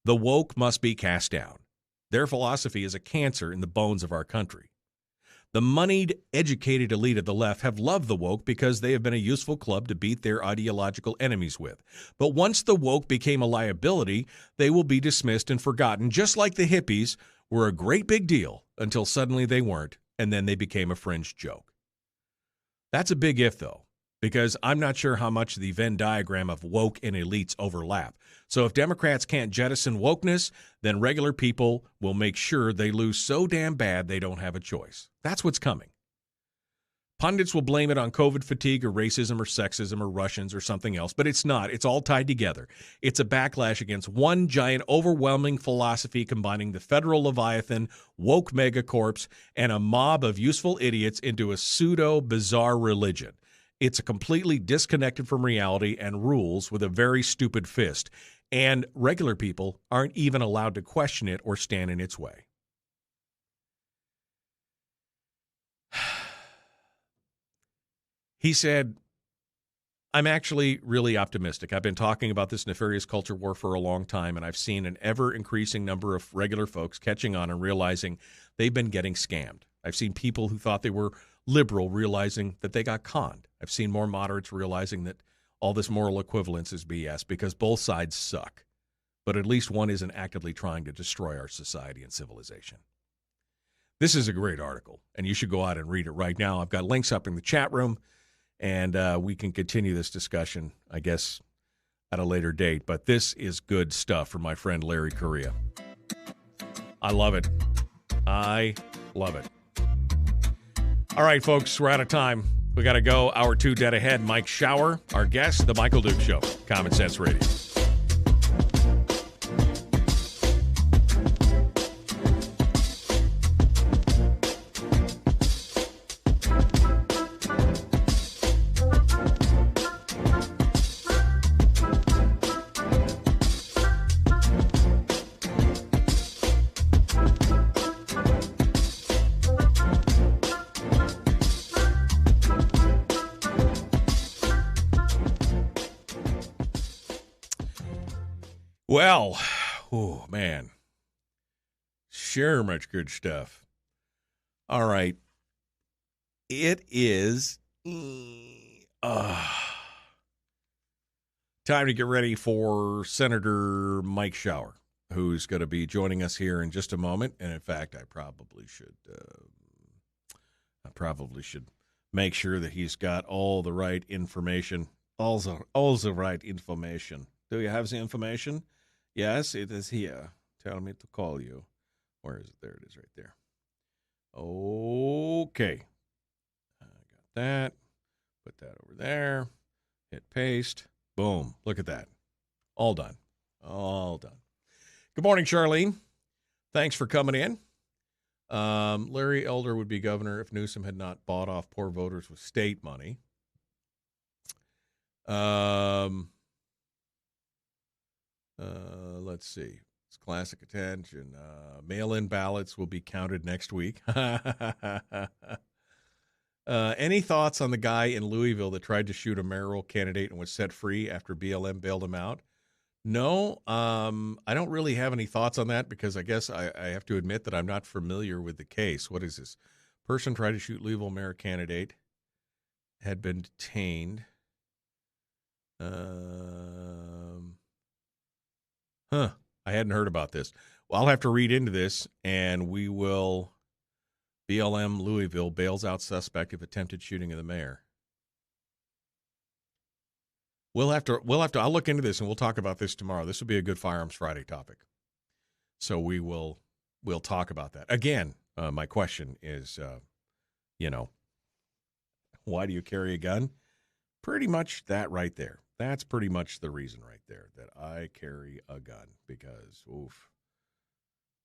The woke must be cast down. Their philosophy is a cancer in the bones of our country. The moneyed, educated elite of the left have loved the woke because they have been a useful club to beat their ideological enemies with. But once the woke became a liability, they will be dismissed and forgotten, just like the hippies were a great big deal until suddenly they weren't, and then they became a fringe joke. That's a big if, though, because I'm not sure how much the Venn diagram of woke and elites overlap. So if Democrats can't jettison wokeness, then regular people will make sure they lose so damn bad they don't have a choice. That's what's coming. Pundits will blame it on COVID fatigue or racism or sexism or Russians or something else, but it's not. It's all tied together. It's a backlash against one giant, overwhelming philosophy combining the federal Leviathan, woke megacorps, and a mob of useful idiots into a pseudo-bizarre religion. It's a completely disconnected from reality and rules with a very stupid fist, and regular people aren't even allowed to question it or stand in its way. He said, I'm actually really optimistic. I've been talking about this nefarious culture war for a long time, and I've seen an ever-increasing number of regular folks catching on and realizing they've been getting scammed. I've seen people who thought they were liberal realizing that they got conned. I've seen more moderates realizing that all this moral equivalence is BS because both sides suck. But at least one isn't actively trying to destroy our society and civilization. This is a great article, and you should go out and read it right now. I've got links up in the chat room. And we can continue this discussion, I guess, at a later date. But this is good stuff from my friend Larry Correia. I love it. I love it. All right, folks, we're out of time. We got to go. Hour 2 dead ahead. Mike Shower, our guest, The Michael Duke Show, Common Sense Radio. Well, oh, man. Sure much good stuff. All right. It is time to get ready for Senator Mike Shower, who's going to be joining us here in just a moment. And in fact, I probably should make sure that he's got all the right information. All the right information. Do you have the information? Yes, it is here. Tell me to call you. Where is it? There it is right there. Okay. I got that. Put that over there. Hit paste. Boom. Look at that. All done. All done. Good morning, Charlene. Thanks for coming in. Larry Elder would be governor if Newsom had not bought off poor voters with state money. Let's see. It's classic attention. Mail-in ballots will be counted next week. Any thoughts on the guy in Louisville that tried to shoot a mayoral candidate and was set free after BLM bailed him out? No, I don't really have any thoughts on that because I guess I have to admit that I'm not familiar with the case. What is this? Person tried to shoot Louisville mayor candidate, had been detained. I hadn't heard about this. Well, I'll have to read into this, and we will. BLM Louisville bails out suspect of attempted shooting of the mayor. We'll have to. I'll look into this and we'll talk about this tomorrow. This will be a good Firearms Friday topic. So we'll talk about that again. My question is, why do you carry a gun? Pretty much that right there. That's pretty much the reason right there that I carry a gun, because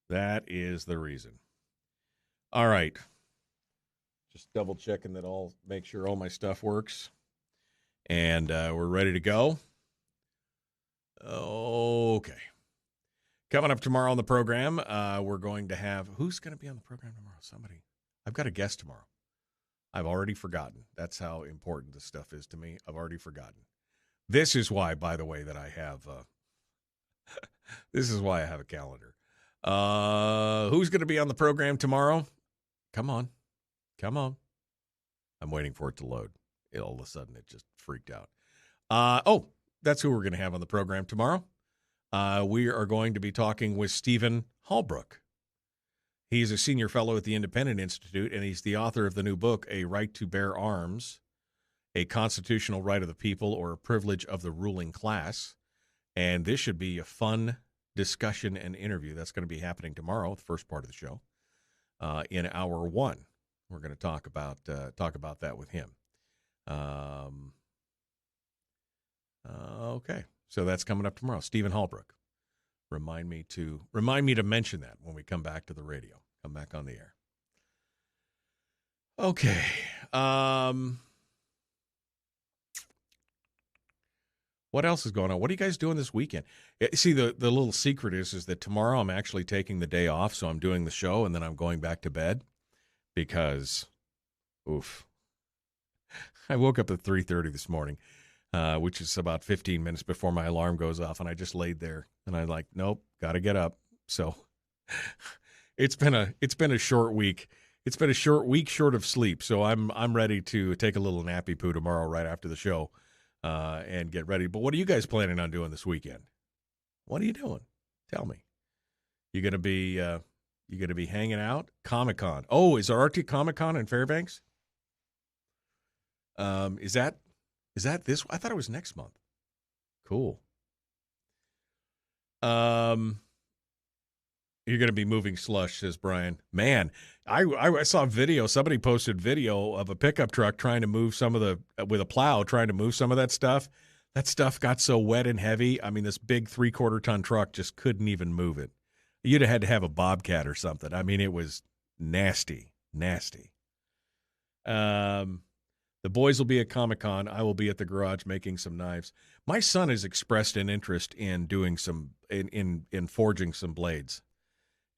that is the reason. All right. Just double checking that make sure all my stuff works. And we're ready to go. Okay. Coming up tomorrow on the program, we're going to have, who's going to be on the program tomorrow? Somebody. I've got a guest tomorrow. I've already forgotten. That's how important this stuff is to me. I've already forgotten. This is why, by the way, that I have, this is why I have a calendar. Who's going to be on the program tomorrow? Come on. I'm waiting for it to load. All of a sudden, it just freaked out. That's who we're going to have on the program tomorrow. We are going to be talking with Stephen Holbrook. He's a senior fellow at the Independent Institute, and he's the author of the new book, A Right to Bear Arms, A Constitutional Right of the People or a Privilege of the Ruling Class. And this should be a fun discussion and interview. That's going to be happening tomorrow, the first part of the show, in hour one. We're going to talk about that with him. Okay, so that's coming up tomorrow. Stephen Holbrook. Remind me to mention that when we come back to the radio. Come back on the air. Okay. What else is going on? What are you guys doing this weekend? See, the little secret is that tomorrow I'm actually taking the day off, so I'm doing the show and then I'm going back to bed because, I woke up at 3:30 this morning, which is about 15 minutes before my alarm goes off, and I just laid there and I'm like, nope, got to get up. So it's been a short week. It's been a short week short of sleep, so I'm ready to take a little nappy poo tomorrow right after the show. And get ready. But what are you guys planning on doing this weekend? What are you doing? Tell me. You gonna be hanging out? Comic-Con. Oh, is there Arctic Comic-Con in Fairbanks? Is that this? I thought it was next month. Cool. You're going to be moving slush, says Brian. Man, I saw a video. Somebody posted video of a pickup truck trying to move with a plow, trying to move some of that stuff. That stuff got so wet and heavy. I mean, this big 3/4-ton truck just couldn't even move it. You'd have had to have a Bobcat or something. I mean, it was nasty. The boys will be at Comic-Con. I will be at the garage making some knives. My son has expressed an interest in doing in forging some blades.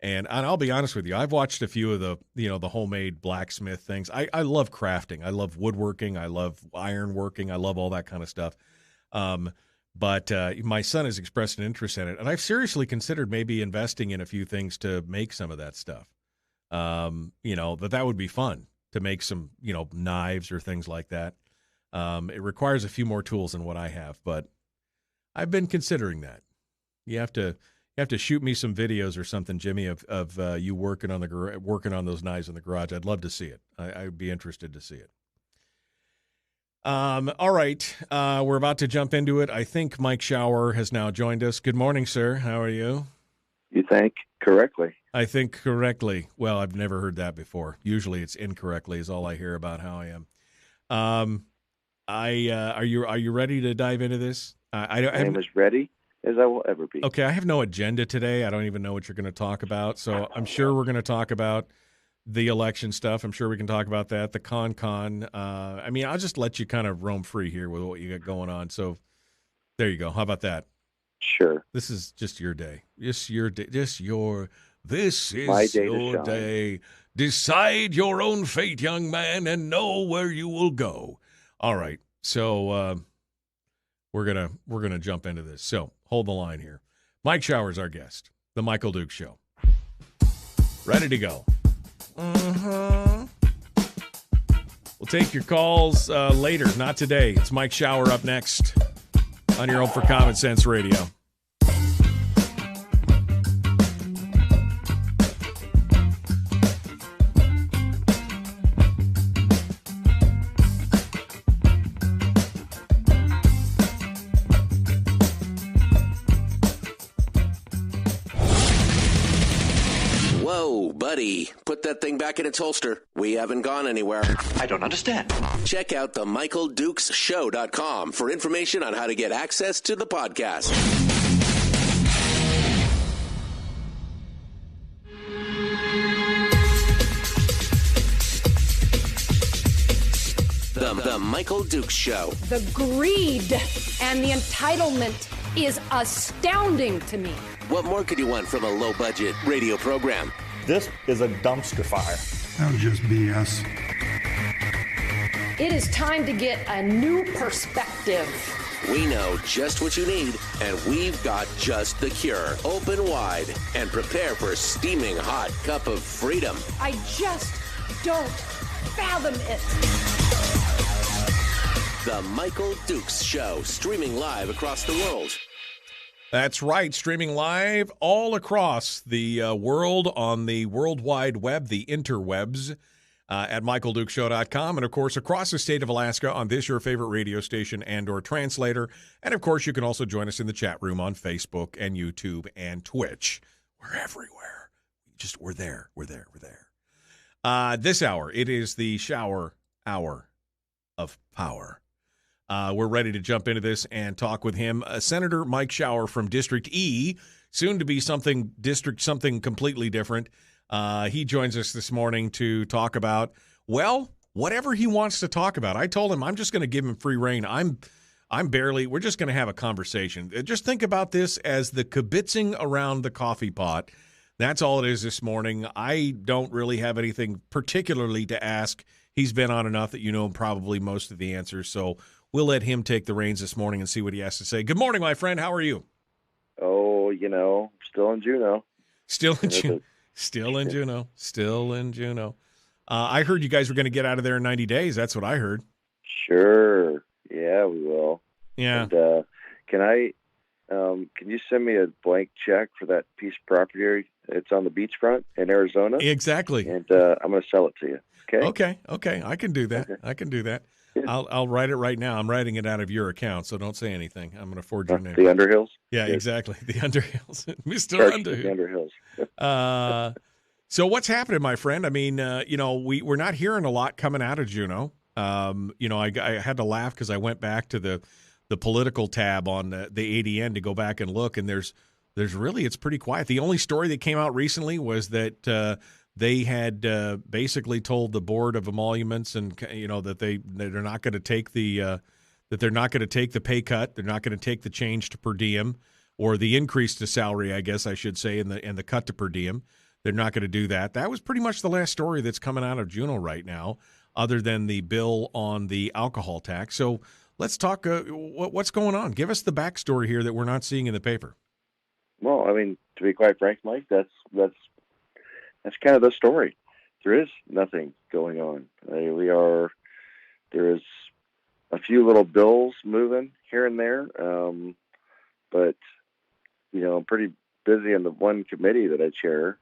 And I'll be honest with you, I've watched a few of the homemade blacksmith things. I love crafting. I love woodworking. I love ironworking. I love all that kind of stuff. But my son has expressed an interest in it, and I've seriously considered maybe investing in a few things to make some of that stuff. That would be fun to make some, knives or things like that. It requires a few more tools than what I have, but I've been considering that. You have to shoot me some videos or something, Jimmy, of you working on those knives in the garage. I'd love to see it. I'd be interested to see it. All right. We're about to jump into it. I think Mike Shower has now joined us. Good morning, sir. How are you? You think correctly. I think correctly. Well, I've never heard that before. Usually it's incorrectly is all I hear about how I am. Are you ready to dive into this? I am as ready as I will ever be. Okay, I have no agenda today. I don't even know what you're going to talk about. So I'm sure we're going to talk about the election stuff. I'm sure we can talk about that. The con. I'll just let you kind of roam free here with what you got going on. So there you go. How about that? Sure. This is just your day. This is your day. Decide your own fate, young man, and know where you will go. All right. So we're gonna jump into this. So hold the line here. Mike Shower's our guest. The Michael Dukes Show. Ready to go. We'll take your calls later, not today. It's Mike Shower up next on your Home for Common Sense Radio. ready. Put that thing back in its holster. We haven't gone anywhere. I don't understand. Check out the MichaelDukesShow.com for information on how to get access to the podcast. The Michael Dukes Show. The greed and the entitlement is astounding to me. What more could you want from a low-budget radio program? This is a dumpster fire. That was just BS. It is time to get a new perspective. We know just what you need, and we've got just the cure. Open wide and prepare for a steaming hot cup of freedom. I just don't fathom it. The Michael Dukes Show, streaming live across the world. That's right, streaming live all across the world on the World Wide Web, the interwebs, at michaeldukeshow.com, and, of course, across the state of Alaska on this, your favorite radio station and or translator. And, of course, you can also join us in the chat room on Facebook and YouTube and Twitch. We're everywhere. We're there. This hour, it is the shower hour of power. We're ready to jump into this and talk with him. Senator Mike Shower from District E, soon to be something completely different. He joins us this morning to talk about, well, whatever he wants to talk about. I told him I'm just going to give him free rein. We're just going to have a conversation. Just think about this as the kibitzing around the coffee pot. That's all it is this morning. I don't really have anything particularly to ask. He's been on enough that you know probably most of the answers, so we'll let him take the reins this morning and see what he has to say. Good morning, my friend. How are you? Oh, still in Juneau. Still in Juneau. I heard you guys were going to get out of there in 90 days. That's what I heard. Sure. Yeah, we will. Yeah. And can you send me a blank check for that piece of property? It's on the beachfront in Arizona. Exactly. And I'm going to sell it to you. Okay. Okay. I can do that. Okay. I can do that. I'll write it right now. I'm writing it out of your account, so don't say anything. I'm going to forge your name. The Underhills? Yeah, Yes. Exactly. The Underhills. Mr. Underhills. The Underhills. So what's happening, my friend? I mean, we're not hearing a lot coming out of Juneau. I had to laugh because I went back to the political tab on the ADN to go back and look, and there's really, it's pretty quiet. The only story that came out recently was that they had basically told the board of emoluments and that they're not going to take the pay cut, they're not going to take the change to per diem or the increase to salary, I guess I should say, and the cut to per diem. They're not going to do that. That was pretty much the last story that's coming out of Juneau right now, other than the bill on the alcohol tax. So let's talk. What's going on? Give us the backstory here that we're not seeing in the paper. Well, I mean, to be quite frank, Mike, that's kind of the story. There is nothing going on. There is a few little bills moving here and there, but I'm pretty busy in the one committee that I chair,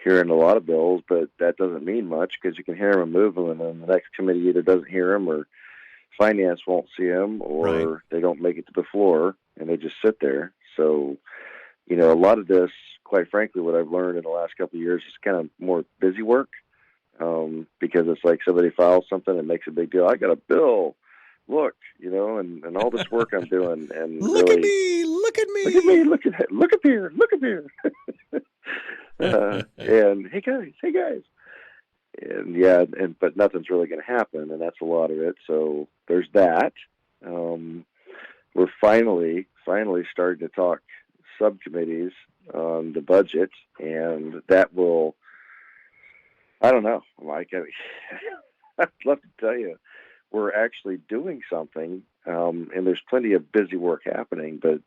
hearing a lot of bills, but that doesn't mean much because you can hear them and move them, and then the next committee either doesn't hear them or finance won't see them, or Right. They don't make it to the floor and they just sit there. So, a lot of this, quite frankly, what I've learned in the last couple of years is kind of more busy work, because it's like somebody files something and makes a big deal. I got a bill, look, and all this work I'm doing, and Look really, at me! Look at me! look at me, look up here, and hey guys, and but nothing's really going to happen, and that's a lot of it. So there's that. We're finally starting to talk subcommittees on the budget, and that will, I don't know, Mike, I'd love to tell you we're actually doing something, and there's plenty of busy work happening, but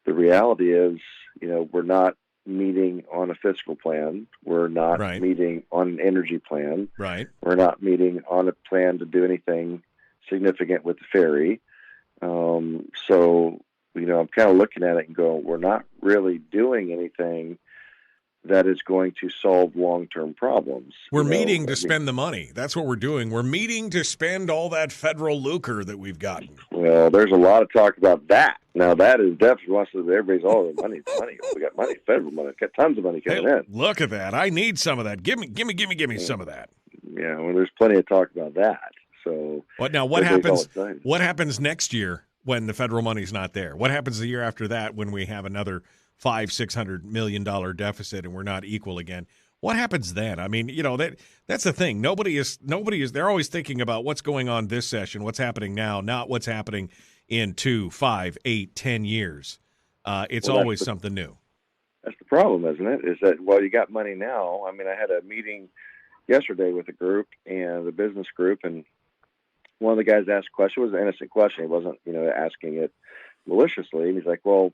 the reality is, we're not meeting on a fiscal plan. We're not Right. meeting on an energy plan. Right. We're not meeting on a plan to do anything significant with the ferry. So, I'm kind of looking at it and going, we're not really doing anything that is going to solve long-term problems. We're meeting to spend the money. That's what we're doing. We're meeting to spend all that federal lucre that we've gotten. Well, there's a lot of talk about that. Now, that is definitely wants to, everybody's all money. We got money, federal money, got tons of money coming in. Look at that. I need some of that. Give me some of that. Yeah, well, there's plenty of talk about that. So what happens next year when the federal money's not there? What happens the year after that when we have another $500-600 million deficit and we're not equal again? What happens then? I mean, that's the thing. Nobody is. They're always thinking about what's going on this session, what's happening now, not what's happening in 2, 5, 8, 10 years. It's always something new. That's the problem, isn't it? Is that, well, you got money now. I mean, I had a meeting yesterday with a group and a business group, and one of the guys asked a question. It was an innocent question. He wasn't, asking it maliciously. And he's like, well,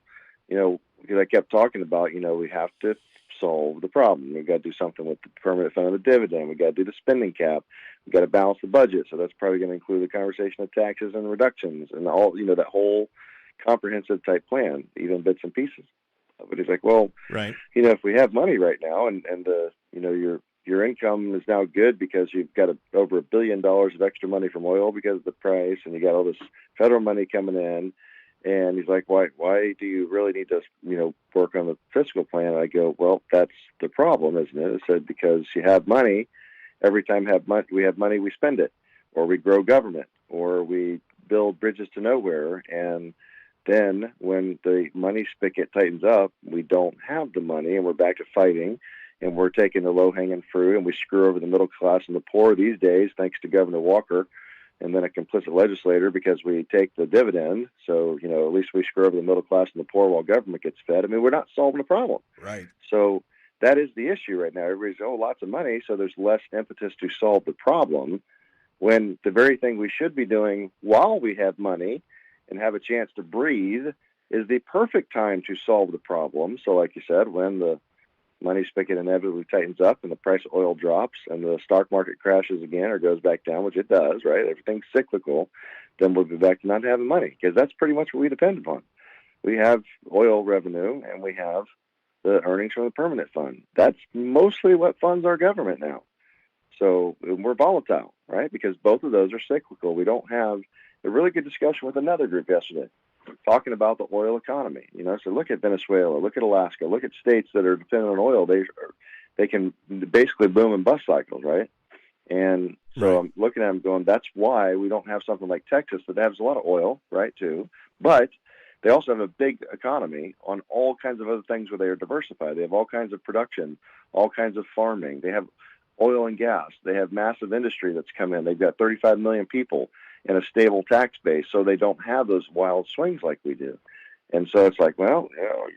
because I kept talking about, we have to solve the problem. We've got to do something with the permanent fund of the dividend. We've got to do the spending cap. We've got to balance the budget. So that's probably going to include the conversation of taxes and reductions and all, that whole comprehensive type plan, even bits and pieces. But he's like, well, right. If we have money right now and your income is now good because you've got over $1 billion of extra money from oil because of the price, and you got all this federal money coming in. And he's like, why do you really need to, work on the fiscal plan? And I go, well, that's the problem, isn't it? I said, because you have money, every time we have money, we spend it, or we grow government, or we build bridges to nowhere. And then when the money spigot tightens up, we don't have the money, and we're back to fighting. And we're taking the low-hanging fruit, and we screw over the middle class and the poor these days, thanks to Governor Walker, and then a complicit legislator, because we take the dividend. So, at least we screw over the middle class and the poor while government gets fed. I mean, we're not solving the problem. Right. So that is the issue right now. Everybody's, lots of money, so there's less impetus to solve the problem, when the very thing we should be doing while we have money and have a chance to breathe is the perfect time to solve the problem. So like you said, when the money spigot inevitably tightens up and the price of oil drops and the stock market crashes again or goes back down, which it does, right? Everything's cyclical. Then we'll be back to not having money, because that's pretty much what we depend upon. We have oil revenue and we have the earnings from the permanent fund. That's mostly what funds our government now. So we're volatile, right? Because both of those are cyclical. We don't have a really good discussion with another group yesterday talking about the oil economy. So look at Venezuela, look at Alaska, look at states that are dependent on oil. They can basically boom and bust cycles, right? And so right. I'm looking at them going, that's why we don't have something like Texas that has a lot of oil, right, too. But they also have a big economy on all kinds of other things where they are diversified. They have all kinds of production, all kinds of farming. They have oil and gas. They have massive industry that's come in. They've got 35 million people and a stable tax base, so they don't have those wild swings like we do. And so it's like, well,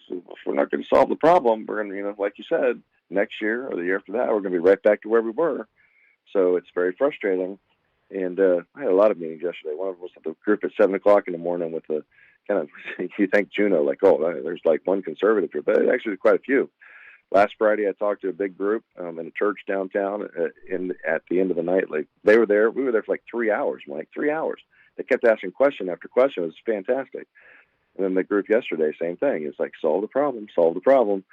if we're not going to solve the problem, we're going to, like you said, next year or the year after that, we're going to be right back to where we were. So it's very frustrating. And I had a lot of meetings yesterday. One of them was at the group at 7 o'clock in the morning with the kind of, you think Juneau, like, there's like one conservative group, but actually there's quite a few. Last Friday, I talked to a big group in a church downtown. At the end of the night, like they were there. We were there for like 3 hours, Mike. 3 hours. They kept asking question after question. It was fantastic. And then the group yesterday, same thing. It's like solve the problem,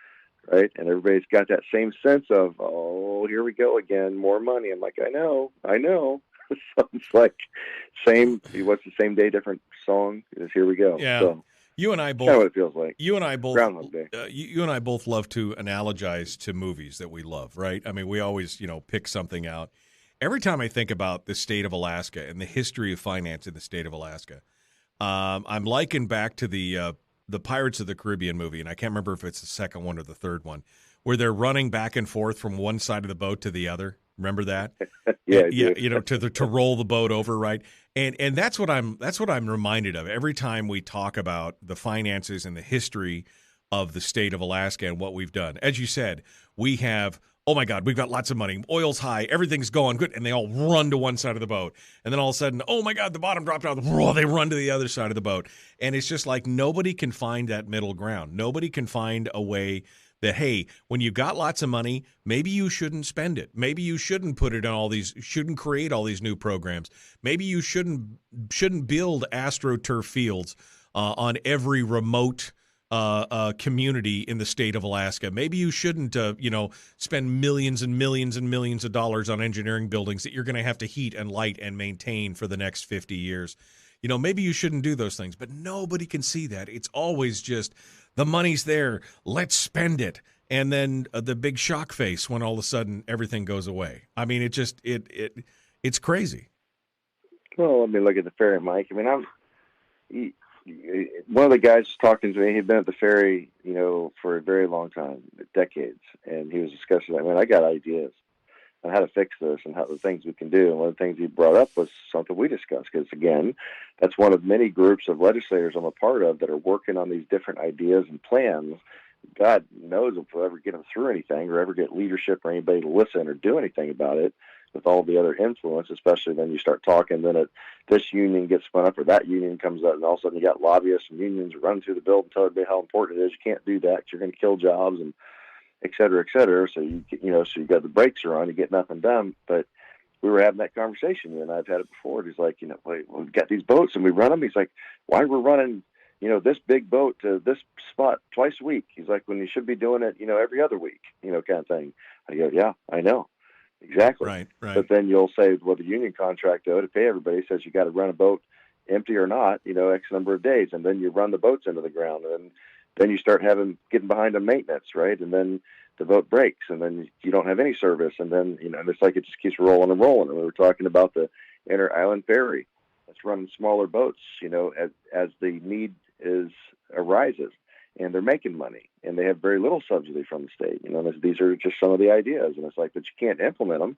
right? And everybody's got that same sense of, here we go again, more money. I'm like, I know. So it's like what's the same day, different song? Is here we go. Yeah. So, you and I both. Kind of what it feels like. You and I both. Groundhog Day. You and I both love to analogize to movies that we love, right? I mean, we always, pick something out. Every time I think about the state of Alaska and the history of finance in the state of Alaska, I'm likened back to the Pirates of the Caribbean movie, and I can't remember if it's the second one or the third one, where they're running back and forth from one side of the boat to the other. Remember that? Yeah. To roll the boat over, right? And that's what I'm reminded of every time we talk about the finances and the history of the state of Alaska and what we've done. As you said, we have, oh my God, we've got lots of money. Oil's high, everything's going good, and they all run to one side of the boat. And then all of a sudden, oh my God, the bottom dropped out. They run to the other side of the boat. And it's just like nobody can find that middle ground. Nobody can find a way that, hey, when you've got lots of money, maybe you shouldn't spend it. Maybe you shouldn't put it on shouldn't create all these new programs. Maybe you shouldn't build AstroTurf fields on every remote community in the state of Alaska. Maybe you shouldn't, spend millions and millions and millions of dollars on engineering buildings that you're going to have to heat and light and maintain for the next 50 years. maybe you shouldn't do those things, but nobody can see that. It's always just the money's there. Let's spend it. And then the big shock face when all of a sudden everything goes away. I mean, it's crazy. Well, I mean, look at the ferry, Mike. I mean, one of the guys was talking to me. He'd been at the ferry, for a very long time, decades, and he was discussing that. Man, I got ideas on how to fix this and how the things we can do. And one of the things he brought up was something we discussed, because again, that's one of many groups of legislators I'm a part of that are working on these different ideas and plans. God knows if we'll ever get them through anything or ever get leadership or anybody to listen or do anything about it with all the other influence, especially when you start talking, then this union gets spun up or that union comes up, and all of a sudden you got lobbyists and unions running through the bill and tell everybody how important it is. You can't do that. You're going to kill jobs and et cetera, et cetera. So so you got the brakes are on, you get nothing done. But we were having that conversation, and I've had it before. He's like, wait, we've got these boats and we run them. He's like, why are we running, this big boat to this spot twice a week? He's like, when you should be doing it, every other week, kind of thing. I go, yeah, I know. Exactly. Right. But then you'll say, well, the union contract, though, to pay everybody says you got to run a boat empty or not, X number of days. And then you run the boats into the ground. And then you start getting behind on maintenance, right? And then the boat breaks, and then you don't have any service. And then, it's like it just keeps rolling and rolling. And we were talking about the inter-island ferry that's running smaller boats, as the need arises. And they're making money, and they have very little subsidy from the state. These are just some of the ideas, and it's like, but you can't implement them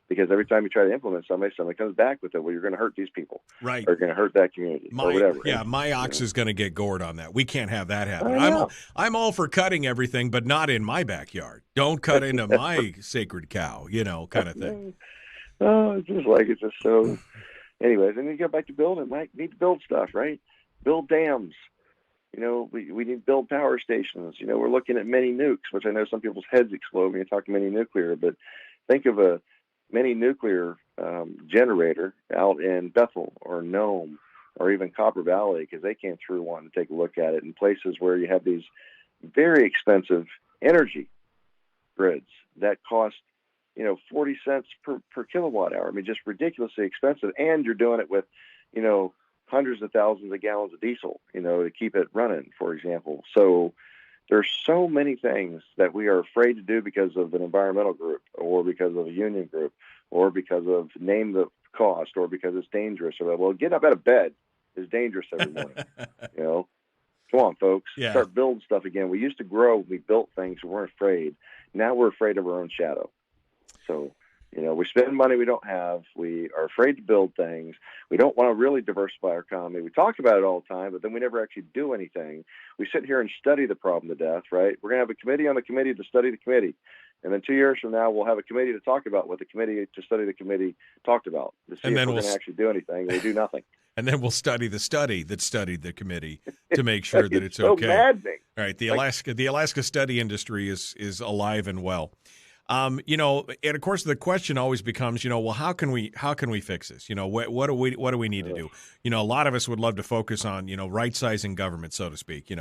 because every time you try to implement somebody comes back with it. Well, you're going to hurt these people, right? Or you're going to hurt that community, or whatever. Yeah, my ox is going to get gored on that. We can't have that happen. I'm all for cutting everything, but not in my backyard. Don't cut into my sacred cow, kind of thing. Oh, it's just so. Anyways, and then you go back to building. Mike, need to build stuff, right? Build dams. We need to build power stations. We're looking at mini nukes, which I know some people's heads explode when you talk mini nuclear, but think of a mini nuclear generator out in Bethel or Nome or even Copper Valley, because they came through wanting to take a look at it in places where you have these very expensive energy grids that cost, 40 cents per kilowatt hour. I mean, just ridiculously expensive. And you're doing it with, hundreds of thousands of gallons of diesel, to keep it running, for example. So there's so many things that we are afraid to do because of an environmental group or because of a union group or because of name the cost or because it's dangerous. Or, well, getting up out of bed is dangerous every morning. Come on, folks. Yeah. Start building stuff again. We used to grow. We built things. We weren't afraid. Now we're afraid of our own shadow. So, we spend money we don't have. We are afraid to build things. We don't want to really diversify our economy. We talk about it all the time, but then we never actually do anything. We sit here and study the problem to death, right? We're going to have a committee on the committee to study the committee. And then 2 years from now, we'll have a committee to talk about what the committee to study the committee talked about. To see if we're going to actually do anything. We do nothing. And then we'll study the study that studied the committee to make sure that it's so okay. Maddening. All right. The Alaska study industry is alive and well. And of course the question always becomes, well, how can we fix this? What do we need to do? A lot of us would love to focus on, right sizing government, so to speak,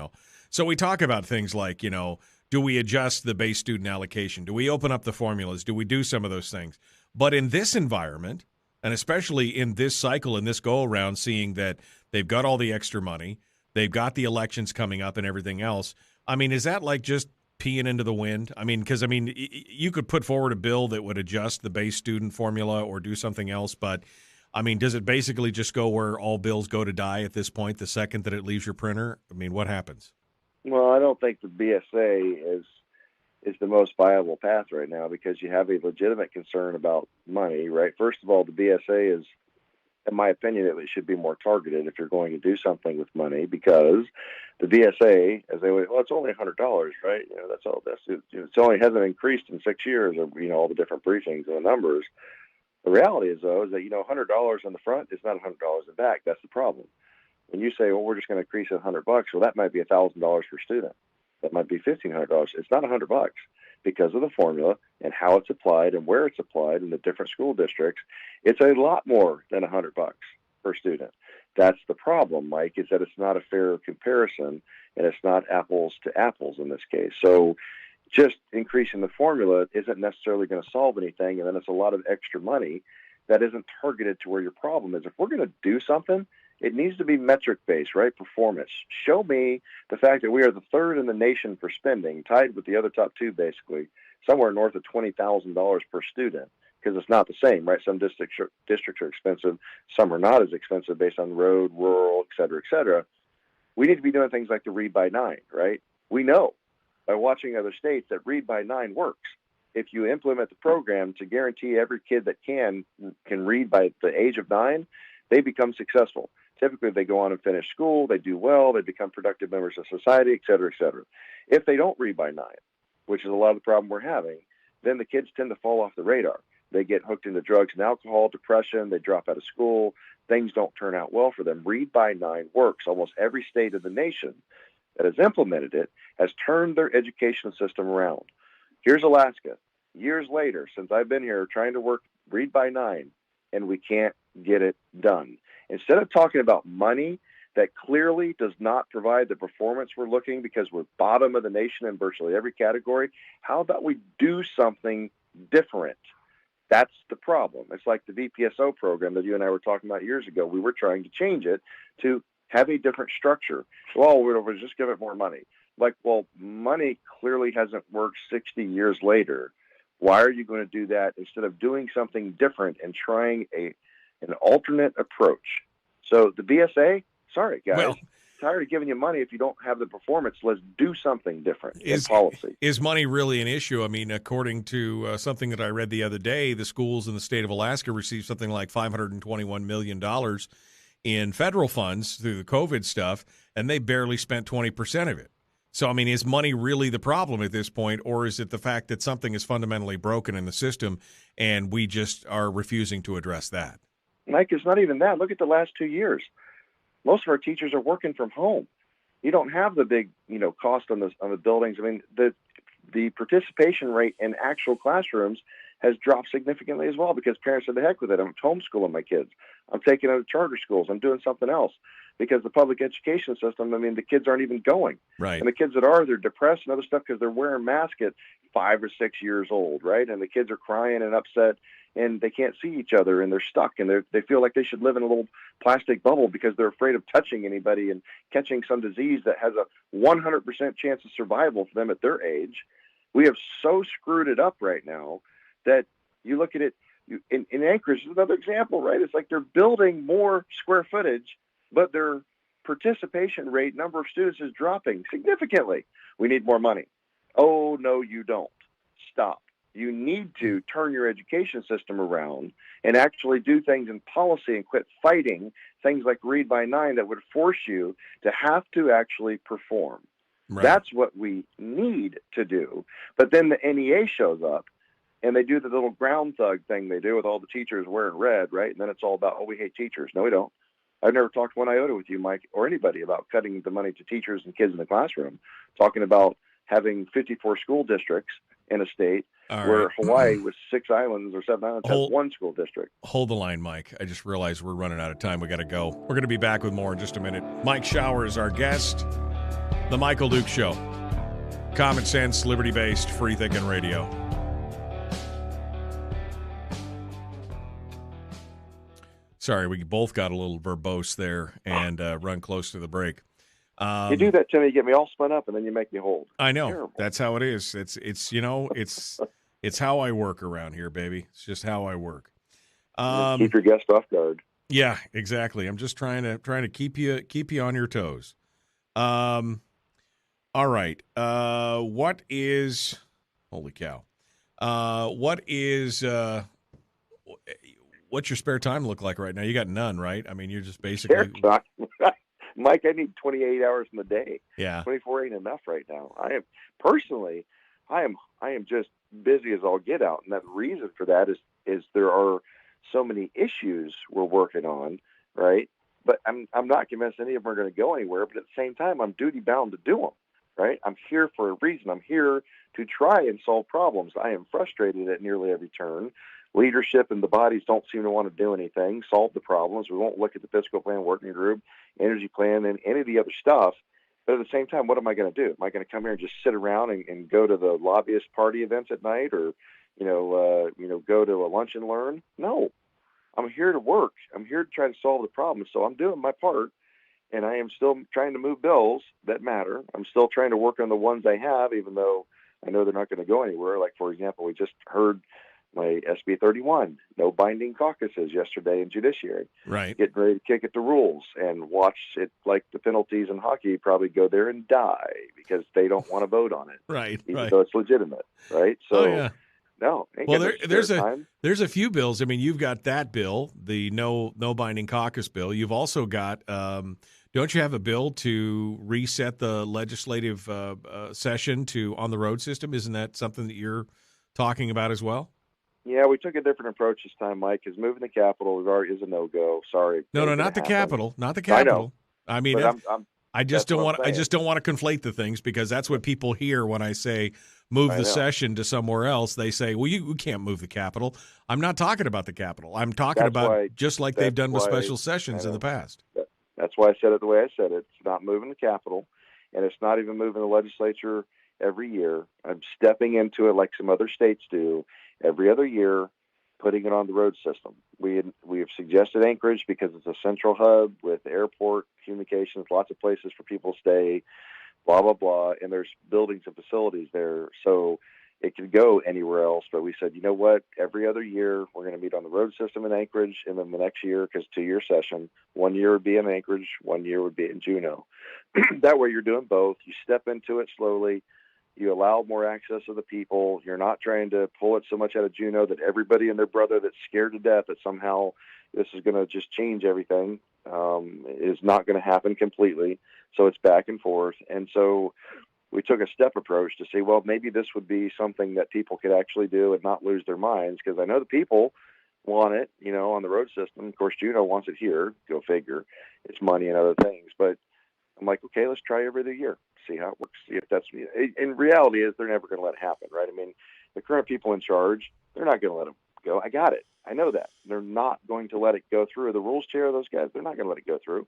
So we talk about things like, do we adjust the base student allocation? Do we open up the formulas? Do we do some of those things? But in this environment, and especially in this cycle, in this go around, seeing that they've got all the extra money, they've got the elections coming up and everything else. I mean, is that like just peeing into the wind? I mean, because, you could put forward a bill that would adjust the base student formula or do something else, but, does it basically just go where all bills go to die at this point, the second that it leaves your printer? I mean, what happens? Well, I don't think the BSA is the most viable path right now because you have a legitimate concern about money, right? First of all, the BSA is, in my opinion, it should be more targeted if you're going to do something with money, because the BSA, as they would, well, it's only $100, right? That's all this. It only hasn't increased in 6 years, or all the different briefings and the numbers. The reality is, though, is that $100 on the front is not $100 in the back. That's the problem. When you say, well, we're just going to increase it $100, well, that might be $1,000 per student. That might be $1,500. It's not $100 because of the formula and how it's applied and where it's applied in the different school districts. It's a lot more than $100 per student. That's the problem, Mike, is that it's not a fair comparison and it's not apples to apples in this case. So just increasing the formula isn't necessarily going to solve anything, and then it's a lot of extra money that isn't targeted to where your problem is. If we're going to do something, It needs to be metric-based, right? Performance. Show me the fact that we are the third in the nation for spending, tied with the other top two, basically, somewhere north of $20,000 per student, because it's not the same, right? Some districts are expensive, some are not as expensive based on road, rural, et cetera, et cetera. We need to be doing things like the Read by 9, right? We know by watching other states that Read by 9 works. If you implement the program to guarantee every kid that can read by the age of 9, they become successful. Typically, they go on and finish school, they do well, they become productive members of society, et cetera, et cetera. If they don't read by 9, which is a lot of the problem we're having, then the kids tend to fall off the radar. They get hooked into drugs and alcohol, depression, they drop out of school, things don't turn out well for them. Read by 9 works. Almost every state of the nation that has implemented it has turned their education system around. Here's Alaska. Years later, since I've been here trying to work Read by 9, and we can't get it done. Instead of talking about money that clearly does not provide the performance we're looking because we're bottom of the nation in virtually every category, how about we do something different? That's the problem. It's like the VPSO program that you and I were talking about years ago. We were trying to change it to have a different structure. Well, we'll just give it more money. Like, well, money clearly hasn't worked 60 years later. Why are you going to do that instead of doing something different and trying an alternate approach? So the BSA, sorry, guys. Well, tired of giving you money if you don't have the performance. Let's do something different in policy. Is money really an issue? I mean, according to something that I read the other day, the schools in the state of Alaska received something like $521 million in federal funds through the COVID stuff, and they barely spent 20% of it. So, I mean, is money really the problem at this point, or is it the fact that something is fundamentally broken in the system and we just are refusing to address that? Mike, it's not even that. Look at the last 2 years. Most of our teachers are working from home. You don't have the big, cost on the buildings. I mean, the participation rate in actual classrooms has dropped significantly as well because parents said, the heck with it. I'm homeschooling my kids. I'm taking them to charter schools. I'm doing something else because the public education system, I mean, the kids aren't even going. Right. And the kids that are, they're depressed and other stuff because they're wearing masks at 5 or 6 years old, right? And the kids are crying and upset and they can't see each other and they're stuck and they feel like they should live in a little plastic bubble because they're afraid of touching anybody and catching some disease that has a 100% chance of survival for them at their age. We have so screwed it up right now that you look at it in Anchorage is another example, right? It's like they're building more square footage, but their participation rate, number of students is dropping significantly. We need more money. Oh, no, you don't. Stop. You need to turn your education system around and actually do things in policy and quit fighting things like Read by 9 that would force you to have to actually perform. Right. That's what we need to do. But then the NEA shows up and they do the little ground thug thing they do with all the teachers wearing red, right? And then it's all about, we hate teachers. No, we don't. I've never talked one iota with you, Mike, or anybody about cutting the money to teachers and kids in the classroom, talking about having 54 school districts in a state where Hawaii with 6 islands or 7 islands has one school district. Hold the line, Mike. I just realized we're running out of time. We got to go. We're going to be back with more in just a minute. Mike Shower is our guest. The Michael Duke Show. Common sense, liberty-based, free-thinking radio. Sorry, we both got a little verbose there and run close to the break. You do that to me, you get me all spun up, and then you make me hold. I know. Terrible. That's how it is. It's how I work around here, baby. It's just how I work. Keep your guest off guard. Yeah, exactly. I'm just trying to keep you on your toes. All right. What is? Holy cow! What's your spare time look like right now? You got none, right? I mean, you're just basically. Mike, I need 28 hours in the day. Yeah. 24 ain't enough right now. I am just busy as all get out. And that reason for that is there are so many issues we're working on, right? But I'm not convinced any of them are going to go anywhere. But at the same time, I'm duty bound to do them, right? I'm here for a reason. I'm here to try and solve problems. I am frustrated at nearly every turn. Leadership and the bodies don't seem to want to do anything, solve the problems. We won't look at the fiscal plan working group, energy plan, and any of the other stuff. But at the same time, what am I going to do? Am I going to come here and just sit around and go to the lobbyist party events at night or, go to a lunch and learn? No. I'm here to work. I'm here to try to solve the problem. So I'm doing my part, and I am still trying to move bills that matter. I'm still trying to work on the ones I have, even though I know they're not going to go anywhere. Like, for example, we just heard my SB 31, no binding caucuses yesterday in judiciary. Right. Getting ready to kick it to rules and watch it like the penalties in hockey, probably go there and die because they don't want to vote on it. Right. Even though it's legitimate. Right. So, no. Well, there's a few bills. I mean, you've got that bill, the no binding caucus bill. You've also got, don't you have a bill to reset the legislative session to on the road system? Isn't that something that you're talking about as well? Yeah, we took a different approach this time, Mike, because moving the Capitol is a no-go. Sorry. No, not the Capitol. Not the Capitol. I mean, I just don't want to conflate the things, because that's what people hear when I say move the session to somewhere else. They say, well, you can't move the Capitol. I'm not talking about the Capitol. I'm talking about just like they've done with special sessions in the past. That's why I said it the way I said it. It's not moving the Capitol, and it's not even moving the legislature every year. I'm stepping into it like some other states do every other year, putting it on the road system. We have suggested Anchorage because it's a central hub with airport communications, lots of places for people to stay, blah, blah, blah, and there's buildings and facilities there. So it could go anywhere else, but we said, you know what, every other year we're going to meet on the road system in Anchorage, and then the next year, because 2-year session, 1 year would be in Anchorage, 1 year would be in Juneau. That way you're doing both. You step into it slowly. You allow more access to the people. You're not trying to pull it so much out of Juneau that everybody and their brother that's scared to death that somehow this is going to just change everything is not going to happen completely. So it's back and forth. And so we took a step approach to say, well, maybe this would be something that people could actually do and not lose their minds, because I know the people want it, on the road system. Of course, Juneau wants it here. Go figure. It's money and other things. But I'm like, okay, let's try every other year. See how it works. See if that's, in reality is they're never going to let it happen, right? I mean, the current people in charge, they're not going to let it go. I got it. I know that. They're not going to let it go through. The rules chair, those guys, they're not going to let it go through.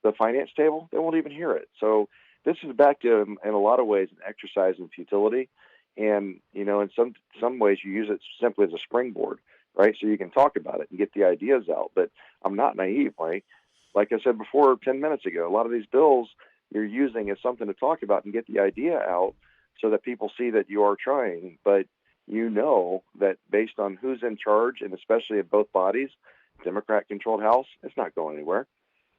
The finance table, they won't even hear it. So this is back to, in a lot of ways, an exercise in futility. And, in some ways you use it simply as a springboard, right? So you can talk about it and get the ideas out. But I'm not naive, Mike. Like I said before 10 minutes ago, a lot of these bills you're using as something to talk about and get the idea out so that people see that you are trying. But that based on who's in charge, and especially at both bodies, Democrat-controlled House, it's not going anywhere.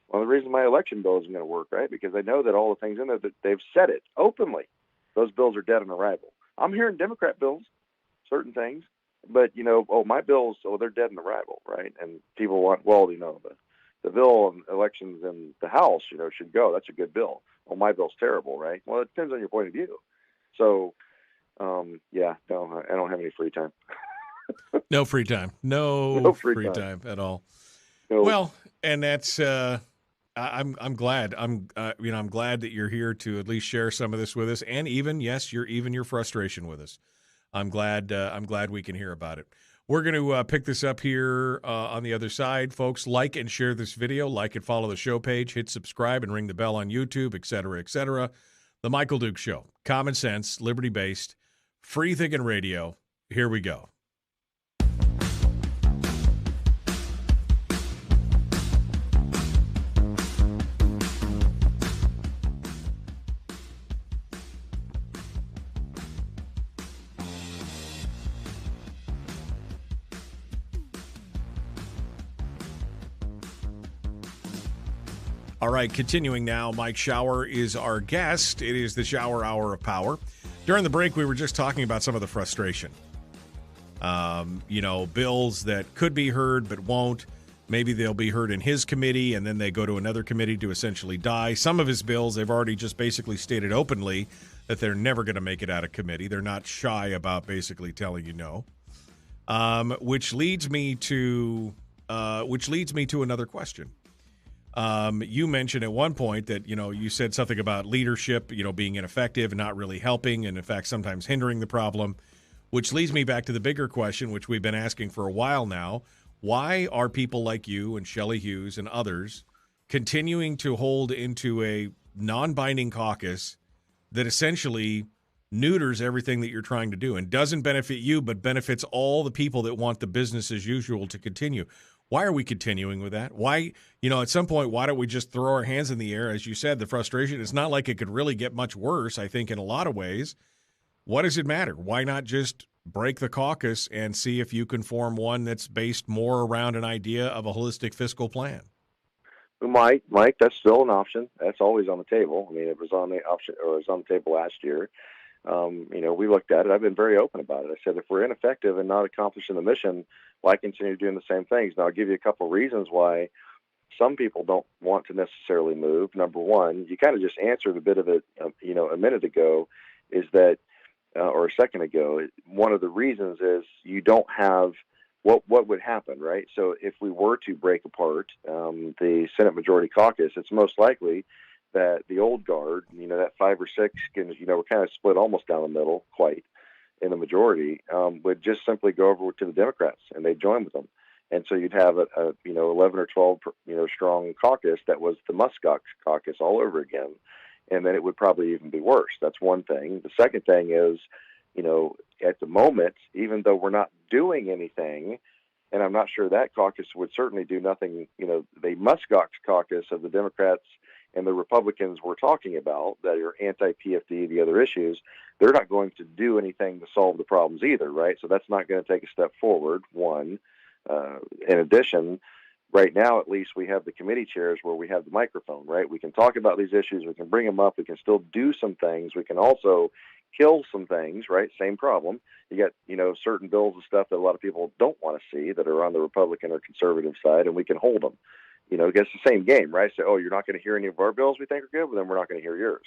Well, the reason my election bill isn't going to work, right, because I know that all the things in there, that they've said it openly, those bills are dead on arrival. I'm hearing Democrat bills, certain things, but, my bills, they're dead on arrival, right? And people want, the bill on elections in the House, should go. That's a good bill. Well, my bill's terrible, right? Well, it depends on your point of view. So, no, I don't have any free time. No free time. No free time at all. No. Well, and that's I'm glad. I'm glad that you're here to at least share some of this with us, and even your frustration with us. I'm glad we can hear about it. We're going to pick this up here on the other side. Folks, like and share this video. Like and follow the show page. Hit subscribe and ring the bell on YouTube, et cetera, et cetera. The Michael Duke Show. Common sense, liberty-based, free-thinking radio. Here we go. All right, continuing now, Mike Shower is our guest. It is the Shower Hour of Power. During the break, we were just talking about some of the frustration. Bills that could be heard but won't. Maybe they'll be heard in his committee, and then they go to another committee to essentially die. Some of his bills, they've already just basically stated openly that they're never going to make it out of committee. They're not shy about basically telling you no. Which leads me to another question. You mentioned at one point that, you said something about leadership, being ineffective and not really helping, and in fact, sometimes hindering the problem, which leads me back to the bigger question, which we've been asking for a while now. Why are people like you and Shelley Hughes and others continuing to hold into a non-binding caucus that essentially neuters everything that you're trying to do and doesn't benefit you, but benefits all the people that want the business as usual to continue. Why are we continuing with that? Why, at some point, why don't we just throw our hands in the air? As you said, the frustration, it's not like it could really get much worse, I think, in a lot of ways. What does it matter? Why not just break the caucus and see if you can form one that's based more around an idea of a holistic fiscal plan? Mike, that's still an option. That's always on the table. I mean, it was on the option, or it was on the table last year. We looked at it. I've been very open about it. I said, if we're ineffective and not accomplishing the mission, why continue doing the same things? Now, I'll give you a couple of reasons why some people don't want to necessarily move. Number one, you kind of just answered a bit of it, a minute ago, is that, or a second ago, one of the reasons is you don't have what would happen, right? So if we were to break apart the Senate Majority Caucus, it's most likely that the old guard, that 5 or 6, we're kind of split almost down the middle, quite, in the majority, would just simply go over to the Democrats, and they'd join with them. And so you'd have a 11 or 12, strong caucus that was the Muskox caucus all over again. And then it would probably even be worse. That's one thing. The second thing is, at the moment, even though we're not doing anything, and I'm not sure that caucus would certainly do nothing, the Muskox caucus of the Democrats and the Republicans we're talking about that are anti-PFD, the other issues, they're not going to do anything to solve the problems either, right? So that's not going to take a step forward, one. In addition, right now, at least, we have the committee chairs where we have the microphone, right? We can talk about these issues. We can bring them up. We can still do some things. We can also kill some things, right? Same problem. You got, certain bills and stuff that a lot of people don't want to see that are on the Republican or conservative side, and we can hold them. I guess the same game, right? So, you're not going to hear any of our bills we think are good, well, then we're not going to hear yours.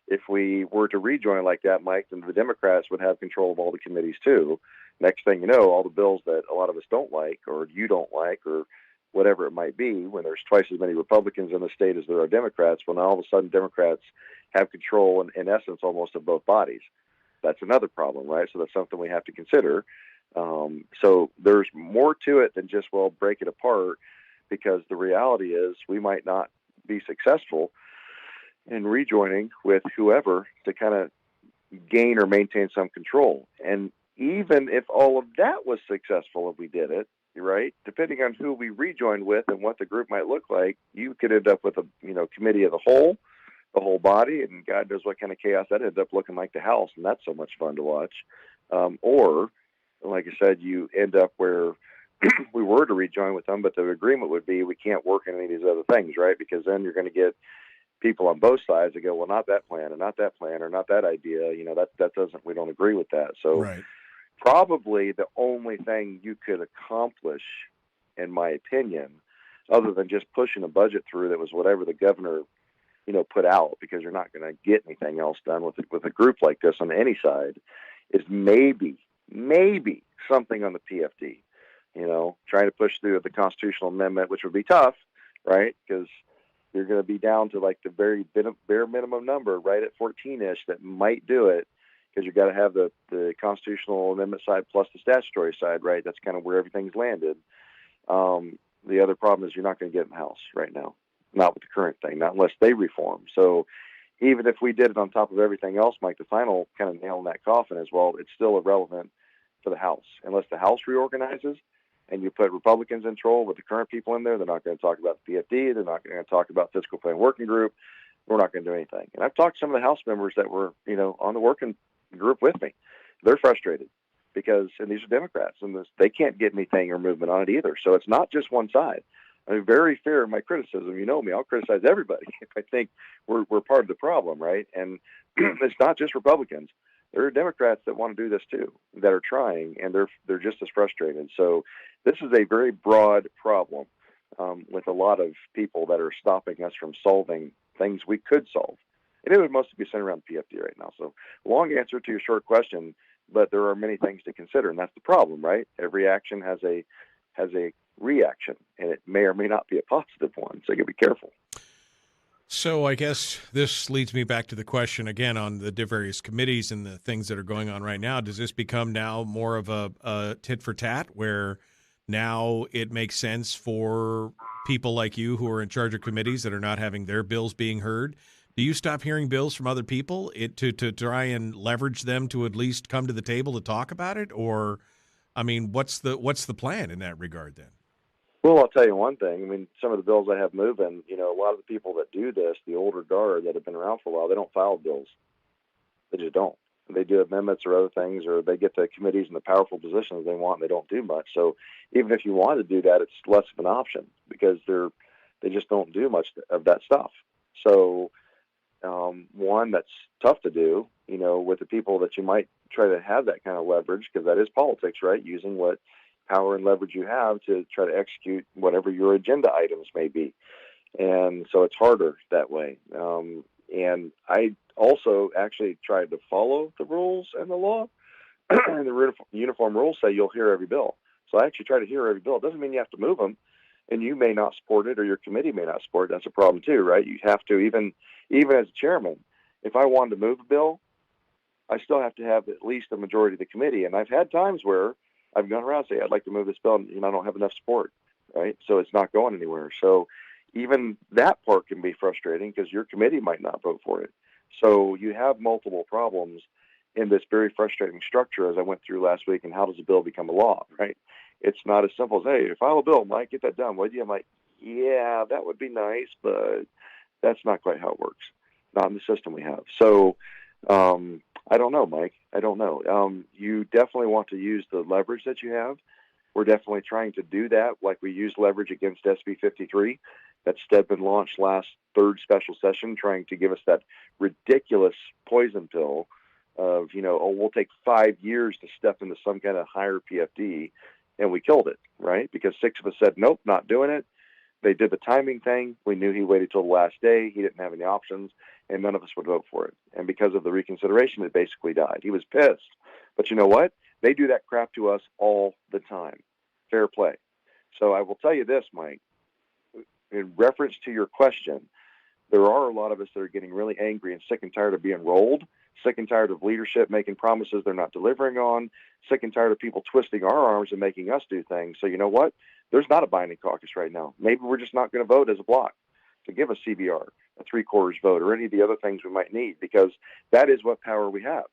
If we were to rejoin like that, Mike, then the Democrats would have control of all the committees too. Next thing you know, all the bills that a lot of us don't like, or you don't like, or whatever it might be, when there's twice as many Republicans in the state as there are Democrats, well, now all of a sudden Democrats have control, in essence, almost of both bodies. That's another problem, right? So that's something we have to consider. So there's more to it than just, break it apart, because the reality is we might not be successful in rejoining with whoever to kind of gain or maintain some control. And even if all of that was successful, if we did it, right, depending on who we rejoined with and what the group might look like, you could end up with a committee of the whole body, and God knows what kind of chaos that ends up looking like the House, and that's so much fun to watch. Or, like I said, you end up where we were to rejoin with them, but the agreement would be we can't work on any of these other things, right? Because then you're going to get people on both sides that go, well, not that plan, and not that plan, or not that idea. That doesn't, we don't agree with that. So right. Probably the only thing you could accomplish, in my opinion, other than just pushing a budget through that was whatever the governor, put out, because you're not going to get anything else done with a group like this on any side, is maybe something on the PFD. Trying to push through the constitutional amendment, which would be tough, right? Because you're going to be down to like the very bare minimum number, right at 14-ish, that might do it, because you got to have the constitutional amendment side plus the statutory side, right? That's kind of where everything's landed. The other problem is you're not going to get in the House right now, not with the current thing, not unless they reform. So even if we did it on top of everything else, Mike, the final kind of nail in that coffin is, it's still irrelevant for the House. Unless the House reorganizes and you put Republicans in control with the current people in there, they're not going to talk about the PFD. They're not going to talk about fiscal plan working group. We're not going to do anything. And I've talked to some of the House members that were, on the working group with me. They're frustrated because, and these are Democrats, and they can't get anything or movement on it either. So it's not just one side. I'm very fair in my criticism. You know me, I'll criticize everybody if I think we're part of the problem, right? And it's not just Republicans. There are Democrats that want to do this too, that are trying, and they're just as frustrated. So this is a very broad problem with a lot of people that are stopping us from solving things we could solve. And it would mostly be centered around PFD right now. So long answer to your short question, but there are many things to consider, and that's the problem, right? Every action has a reaction, and it may or may not be a positive one. So you got to be careful. So I guess this leads me back to the question again on the various committees and the things that are going on right now. Does this become now more of a tit for tat, where now it makes sense for people like you who are in charge of committees that are not having their bills being heard? Do you stop hearing bills from other people to try and leverage them to at least come to the table to talk about it? Or, I mean, what's the plan in that regard then? Well, I'll tell you one thing. I mean, some of the bills I have moving, a lot of the people that do this, the older guard that have been around for a while, they don't file bills. They just don't. They do amendments or other things, or they get the committees in the powerful positions they want, and they don't do much. So even if you want to do that, it's less of an option because they just don't do much of that stuff. So one, that's tough to do, with the people that you might try to have that kind of leverage, because that is politics, right? Using what power and leverage you have to try to execute whatever your agenda items may be. And so it's harder that way. And I also actually tried to follow the rules and the law. And the uniform rules say you'll hear every bill. So I actually try to hear every bill. It doesn't mean you have to move them, and you may not support it or your committee may not support it. That's a problem too, right? You have to, even as a chairman, if I wanted to move a bill, I still have to have at least a majority of the committee. And I've had times where I've gone around and say, I'd like to move this bill, and I don't have enough support, right? So it's not going anywhere. So even that part can be frustrating because your committee might not vote for it. So you have multiple problems in this very frustrating structure, as I went through last week. And how does a bill become a law, right? It's not as simple as, hey, file a bill, Mike, get that done, would you? I'm like, yeah, that would be nice, but that's not quite how it works, not in the system we have. So I don't know, Mike. I don't know. You definitely want to use the leverage that you have. We're definitely trying to do that, like we used leverage against SB 53. That Stedman launched last third special session, trying to give us that ridiculous poison pill of, we'll take 5 years to step into some kind of higher PFD, and we killed it, right? Because 6 of us said, nope, not doing it. They did the timing thing. We knew he waited till the last day. He didn't have any options, and none of us would vote for it. And because of the reconsideration, it basically died. He was pissed. But you know what? They do that crap to us all the time. Fair play. So I will tell you this, Mike. In reference to your question, there are a lot of us that are getting really angry and sick and tired of being rolled, sick and tired of leadership making promises they're not delivering on, sick and tired of people twisting our arms and making us do things. So you know what? There's not a binding caucus right now. Maybe we're just not going to vote as a block to give a CBR, a 3/4 vote, or any of the other things we might need, because that is what power we have,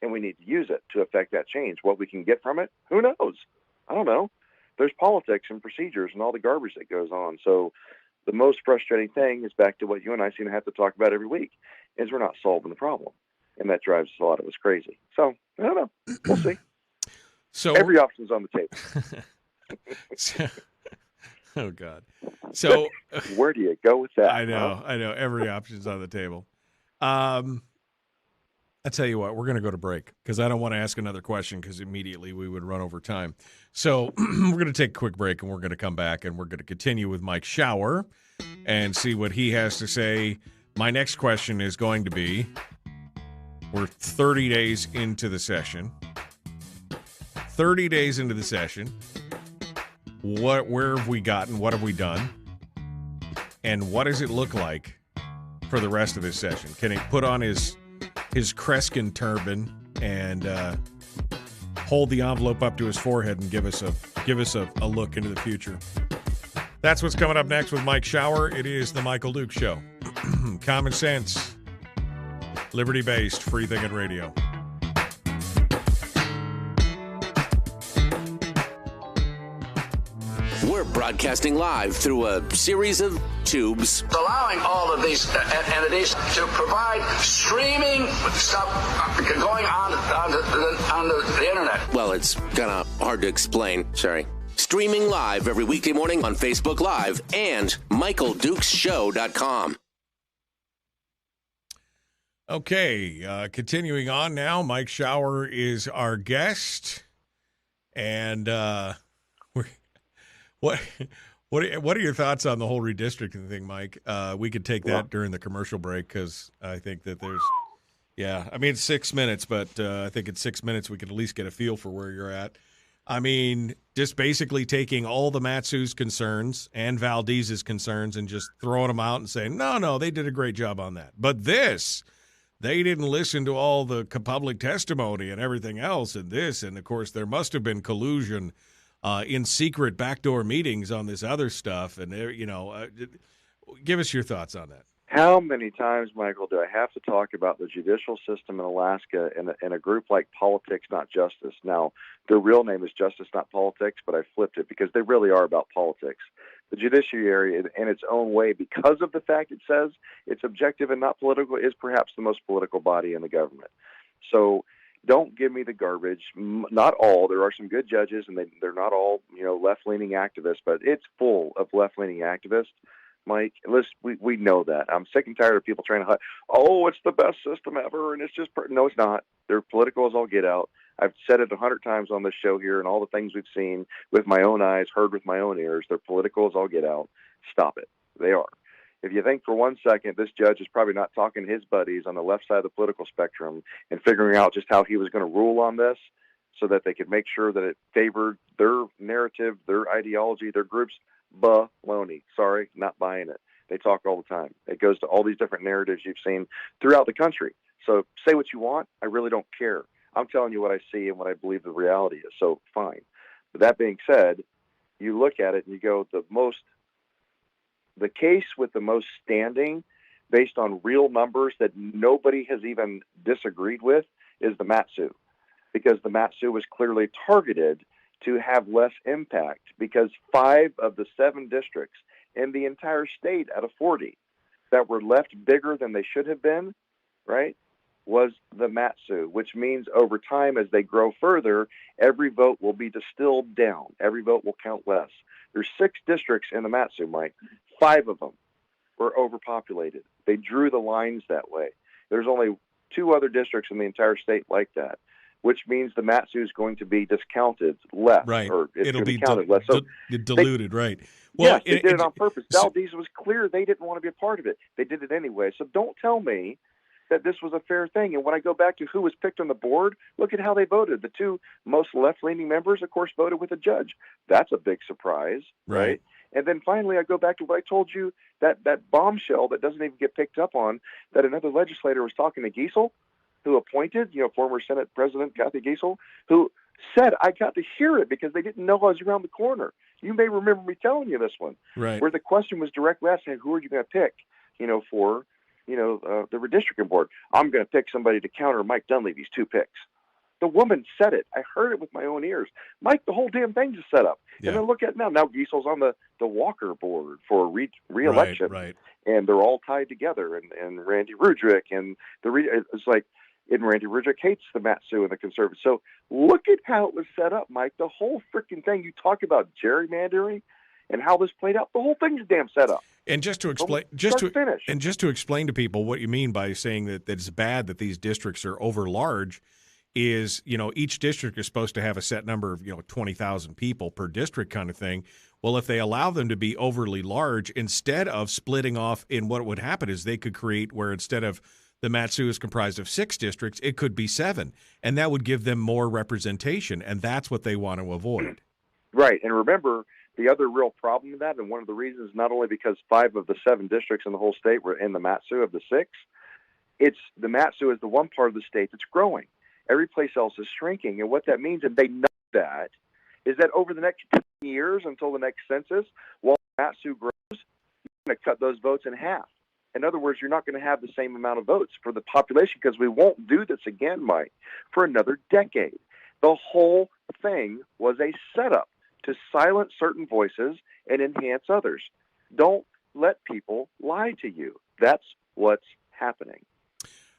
and we need to use it to affect that change. What we can get from it, who knows? I don't know. There's politics and procedures and all the garbage that goes on. So the most frustrating thing is back to what you and I seem to have to talk about every week, is we're not solving the problem. And that drives a lot of us crazy. So, I don't know. We'll see. So every option's on the table. Oh, God. So where do you go with that? I know. Every option's on the table. I tell you what, we're going to go to break because I don't want to ask another question because immediately we would run over time. So we're going to take a quick break, and we're going to come back, and we're going to continue with Mike Shower and see what he has to say. My next question is going to be, we're 30 days into the session. 30 days into the session. Where have we gotten? What have we done? And what does it look like for the rest of this session? Can he put on his Kreskin turban and hold the envelope up to his forehead and give us a look into the future? That's what's coming up next with Mike Shower. It is the Michael Duke Show. Common sense, liberty-based, free-thinking radio. We're broadcasting live through a series of tubes. Allowing all of these entities to provide streaming stuff going on the internet. Well, it's kind of hard to explain. Sorry. Streaming live every weekday morning on Facebook Live and MichaelDukesShow.com. Okay, continuing on now. Mike Shower is our guest, and what are your thoughts on the whole redistricting thing, Mike? We could take that during the commercial break because I think that it's 6 minutes, but I think in 6 minutes we could at least get a feel for where you're at. I mean, just basically taking all the Matsu's concerns and Valdez's concerns and just throwing them out and saying, no, they did a great job on that. But they didn't listen to all the public testimony and everything else and this. And, of course, there must have been collusion in secret backdoor meetings on this other stuff. And, give us your thoughts on that. How many times, Michael, do I have to talk about the judicial system in Alaska and a group like Politics, Not Justice? Now, their real name is Justice, Not Politics, but I flipped it because they really are about politics. The judiciary, in its own way, because of the fact it says it's objective and not political, is perhaps the most political body in the government. So don't give me the garbage. Not all. There are some good judges, and they're not all, left-leaning activists, but it's full of left-leaning activists. Mike, we know that. I'm sick and tired of people trying to, it's the best system ever, and it's just, no, it's not. They're political as all get out. I've said it 100 times on this show here, and all the things we've seen with my own eyes, heard with my own ears, they're political as all get out. Stop it. They are. If you think for 1 second this judge is probably not talking to his buddies on the left side of the political spectrum and figuring out just how he was going to rule on this so that they could make sure that it favored their narrative, their ideology, their groups, baloney. Sorry, not buying it. They talk all the time. It goes to all these different narratives you've seen throughout the country. So say what you want. I really don't care. I'm telling you what I see and what I believe the reality is. So fine. But that being said, you look at it and you go, the case with the most standing based on real numbers that nobody has even disagreed with is the Matsu, because the Matsu was clearly targeted to have less impact, because 5 of the 7 districts in the entire state out of 40 that were left bigger than they should have been, right, was the Matsu, which means over time as they grow further, every vote will be distilled down. Every vote will count less. There's 6 districts in the Matsu, Mike. 5 of them were overpopulated. They drew the lines that way. There's only 2 other districts in the entire state like that, which means the Matsu is going to be discounted less. Right. Or it'll be counted less. So diluted, right. Well, yes, they did it on purpose. Valdez was clear they didn't want to be a part of it. They did it anyway. So don't tell me that this was a fair thing. And when I go back to who was picked on the board, look at how they voted. The 2 most left-leaning members, of course, voted with a judge. That's a big surprise, right? And then finally, I go back to what I told you, that bombshell that doesn't even get picked up on, that another legislator was talking to Giesel, who appointed, former Senate President Kathy Giesel, who said, I got to hear it because they didn't know I was around the corner. You may remember me telling you this one, right, where the question was directly asked, who are you going to pick, for, the redistricting board? I'm going to pick somebody to counter Mike Dunleavy's 2 picks. The woman said it. I heard it with my own ears. Mike, the whole damn thing's a setup. Yeah. And then look at it now. Now Giesel's on the Walker board for re-election. Right. And they're all tied together. And Randy Rudrick and it's like, and Randy Rudrick hates the Matsu and the conservatives. So look at how it was set up, Mike. The whole freaking thing. You talk about gerrymandering and how this played out. The whole thing's damn set up. And just to explain, just to explain to people what you mean by saying that it's bad that these districts are over large, is each district is supposed to have a set number of 20,000 people per district kind of thing. Well, if they allow them to be overly large, instead of splitting off, in what would happen is they could create where instead of the Matsu is comprised of 6 districts, it could be 7, and that would give them more representation, and that's what they want to avoid. Right, and remember, the other real problem with that, and one of the reasons, not only because 5 of the 7 districts in the whole state were in the Matsu of the 6, it's the Matsu is the one part of the state that's growing. Every place else is shrinking, and what that means, and they know that, is that over the next 10 years until the next census, while Matsu grows, you're going to cut those votes in half. In other words, you're not going to have the same amount of votes for the population because we won't do this again, Mike, for another decade. The whole thing was a setup to silence certain voices and enhance others. Don't let people lie to you. That's what's happening.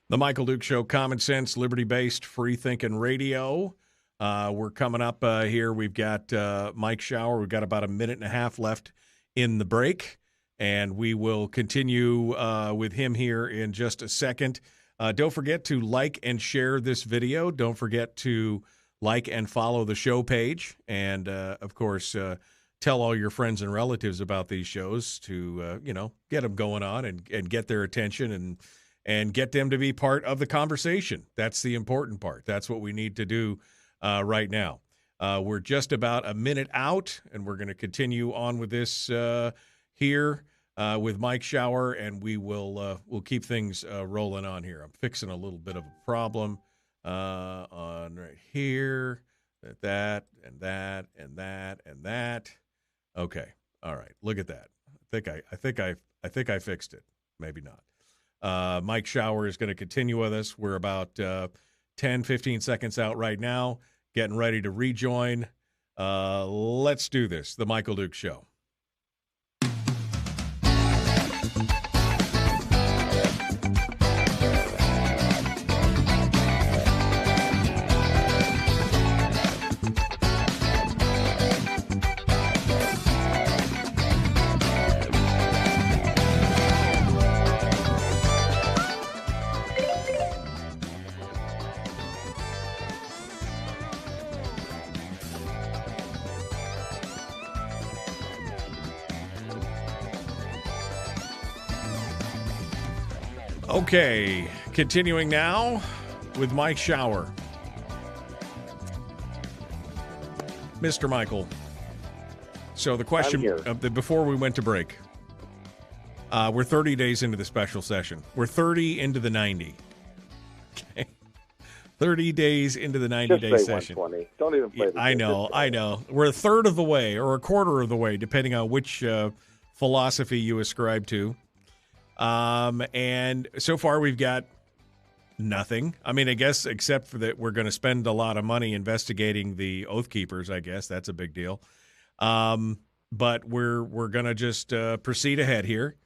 The Michael Duke Show, common sense, liberty-based, free-thinking radio. We're coming up here. We've got Mike Shower. We've got about a minute and a half left in the break, and we will continue with him here in just a second. Don't forget to like and share this video. Don't forget to like and follow the show page. And, of course, tell all your friends and relatives about these shows to, get them going on and get their attention and get them to be part of the conversation. That's the important part. That's what we need to do right now. We're just about a minute out, and we're going to continue on with this here with Mike Shower, and we'll keep things rolling on here. I'm fixing a little bit of a problem on right here. That and that and that and that. Okay. All right. Look at that. I think I fixed it. maybe not. Mike Shower is going to continue with us. We're about 10, 15 seconds out right now, getting ready to rejoin. Let's do this. The Michael Duke Show. Okay, continuing now with Mike Shower. Mr. Michael, so the question before we went to break, we're 30 days into the special session. We're 30 into the 90. Okay. 30 days into the 90-day session. 120. Don't even play I know. We're a third of the way or a quarter of the way, depending on which philosophy you ascribe to. And so far we've got nothing. I mean, I guess except for that we're going to spend a lot of money investigating the Oath Keepers, I guess. That's a big deal. But we're going to just proceed ahead here.